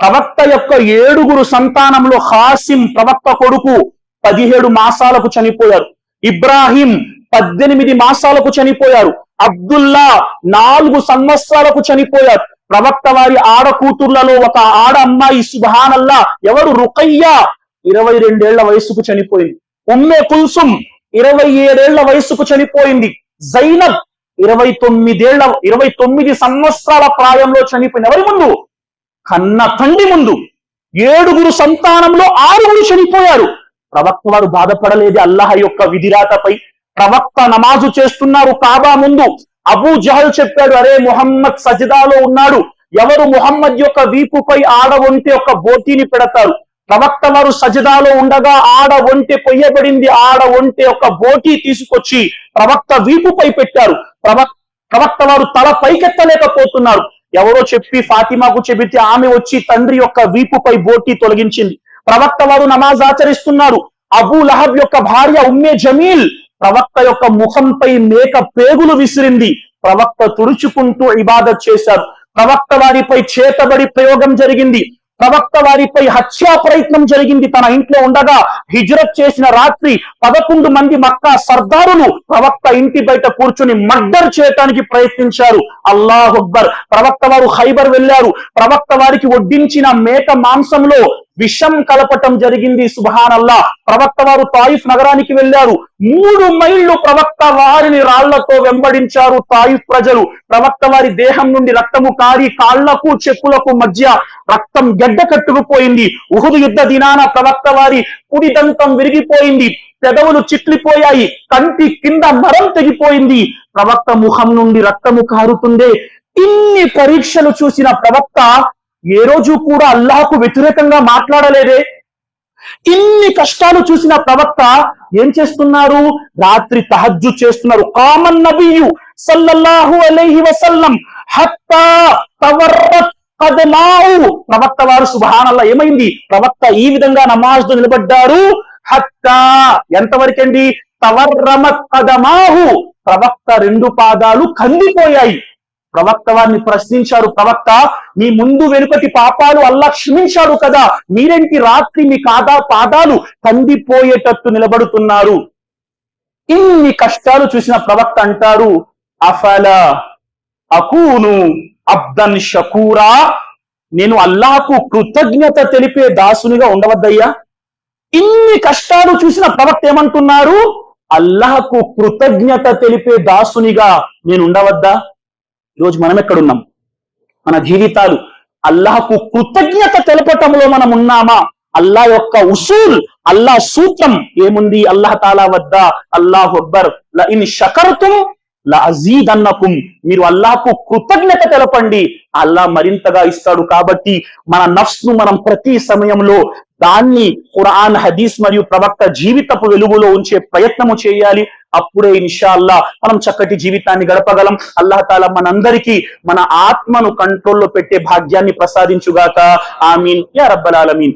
ప్రవక్త యొక్క 7 సంతానంలో హాసిం ప్రవక్త కొడుకు 17 మాసాలకు చనిపోయారు. ఇబ్రాహీం 18 మాసాలకు చనిపోయారు. అబ్దుల్లా 4 సంవత్సరాలకు చనిపోయారు. ప్రవక్త వారి ఆడ కూతుర్లలో ఒక ఆడ అమ్మాయి సుబ్హానల్లా, ఎవరు? రుకయ్య 22 ఏళ్ల వయస్సుకు చనిపోయింది. ఉమ్మే కుల్సుం 27 ఏళ్ల వయస్సుకు చనిపోయింది. జైనబ్ 29 సంవత్సరాల ప్రాయంలో చనిపోయింది. ఎవరి ముందు? కన్న తండ్రి ముందు. 7 సంతానంలో 6 చనిపోయారు. ప్రవక్త వారు బాధపడలేదు అల్లాహ్ యొక్క విధిరాతపై. ప్రవక్త నమాజు చేస్తున్నారు కాబా ముందు. అబూ జహల్ చెప్పాడు, అరే ముహమ్మద్ సజదాలో ఉన్నాడు, ఎవరు ముహమ్మద్ యొక్క వీపుపై ఆడ ఒంటె ఒక బోటీని పెడతారు? ప్రవక్త వారు సజదాలో ఉండగా ఆడ ఒంటె కొయ్యబడింది. ఆడ ఒంటె ఒక బోటీ తీసుకొచ్చి ప్రవక్త వీపుపై పెట్టారు. ప్రవక్త వారు తల పైకెత్తలేకపోతున్నారు. ఎవరో చెప్పి ఫాతిమాకు చెబితే ఆమె వచ్చి తండ్రి యొక్క వీపుపై బోటీ తొలగించింది. ప్రవక్త వారు నమాజ్ ఆచరిస్తున్నారు. అబూ లహబ్ యొక్క భార్య ఉమ్మే జమీల్ ప్రవక్త యొక్క ముఖంపై మేక పేగులు విసిరింది. ప్రవక్త తుడుచుకుంటూ ఇబాదత్ చేశారు. ప్రవక్త వారిపై చేతబడి ప్రయోగం జరిగింది. ప్రవక్త వారిపై హత్యా ప్రయత్నం జరిగింది. తన ఇంట్లో ఉండగా హిజ్రత్ చేసిన రాత్రి 11 మంది మక్కా సర్దారులు ప్రవక్త ఇంటి బయట కూర్చుని మర్డర్ చేయడానికి ప్రయత్నించారు. అల్లాహు అక్బర్. ప్రవక్త వారు ఖైబర్ వెళ్లారు. ప్రవక్త వారికి వడ్డించిన మేక మాంసంలో విషం కలపటం జరిగింది. సుబ్హానల్లా. ప్రవక్త వారు తాయిఫ్ నగరానికి వెళ్లారు. 3 మైళ్ళు ప్రవక్త వారిని రాళ్లతో వెంబడించారు తాయిఫ్ ప్రజలు. ప్రవక్త వారి దేహం నుండి రక్తము కారి కాళ్లకు చెప్పులకు మధ్య రక్తం గడ్డ కట్టుకుపోయింది. ఉహుదు యుద్ధ దినాన ప్రవక్త వారి కుడి దంతం విరిగిపోయింది. పెదవులు చిట్లిపోయాయి. కంటి కింద నరం తెగిపోయింది. ప్రవక్త ముఖం నుండి రక్తము కారుతుందే. ఇన్ని పరీక్షలు చూసిన ప్రవక్త ఏ రోజు కూడా అల్లాహకు వ్యతిరేకంగా మాట్లాడలేదే. ఇన్ని కష్టాలు చూసిన ప్రవక్త ఏం చేస్తున్నారు? రాత్రి తహజ్జుద్ చేస్తున్నారు. కామన్ నబియు సల్లల్లాహు అలైహి వసల్లం హత్తా తవర్రత్ ఖదమాహు. ప్రవక్త వారు సుబ్హానల్లాహ్ ఏమైంది? ప్రవక్త ఈ విధంగా నమాజ్ నిలబడ్డారు. హత్తా ఎంతవరకండి? తవర్రమత్ ఖదమాహు. ప్రవక్త 2 పాదాలు కందిపోయాయి. ప్రవక్త వారిని ప్రశ్నించారు, ప్రవక్త మీ ముందు వెనుకటి పాపాలు అల్లాహ్ క్షమించాడు కదా, మీరేంటి రాత్రి మీ పాదాలు కందిపోయేటట్టు నిలబడుతున్నారు? ఇన్ని కష్టాలు చూసిన ప్రవక్త అంటారు, అఫలా అకూను అబ్దన్ షకూరా. నేను అల్లాహకు కృతజ్ఞత తెలిపే దాసునిగా ఉండవద్దయ్యా? ఇన్ని కష్టాలు చూసిన ప్రవక్త ఏమంటున్నారు? అల్లాహకు కృతజ్ఞత తెలిపే దాసునిగా నేను ఉండవద్దా? ఈరోజు మనం ఎక్కడున్నాం? మన జీవితాలు అల్లాహకు కృతజ్ఞత తెలపటంలో మనం ఉన్నామా? అల్లాహ్ యొక్క ఉసూల్, అల్లాహ్ సూత్రం ఏముంది అల్లాహ్ తాలా వద్ద? అల్లాహు అక్బర్. లఇన్ షకర్తుం లఅజీదన్నకుం. మీరు అల్లాహకు కృతజ్ఞత తెలపండి, అల్లాహ్ మరింతగా ఇస్తాడు. కాబట్టి మన నఫ్స్ ను మనం ప్రతి సమయంలో దాన్ని ఖురాన్, హదీస్ మరియు ప్రవక్త జీవితపు వెలుగులో ఉంచే ప్రయత్నము చేయాలి. అప్పుడే ఇన్షాల్లా మనం చక్కటి జీవితాన్ని గడపగలం. అల్లాహ్ తాలా మనందరికీ మన ఆత్మను కంట్రోల్లో పెట్టే భాగ్యాన్ని ప్రసాదించుగాక. ఆమీన్ యా రబ్బల్ ఆలమీన్.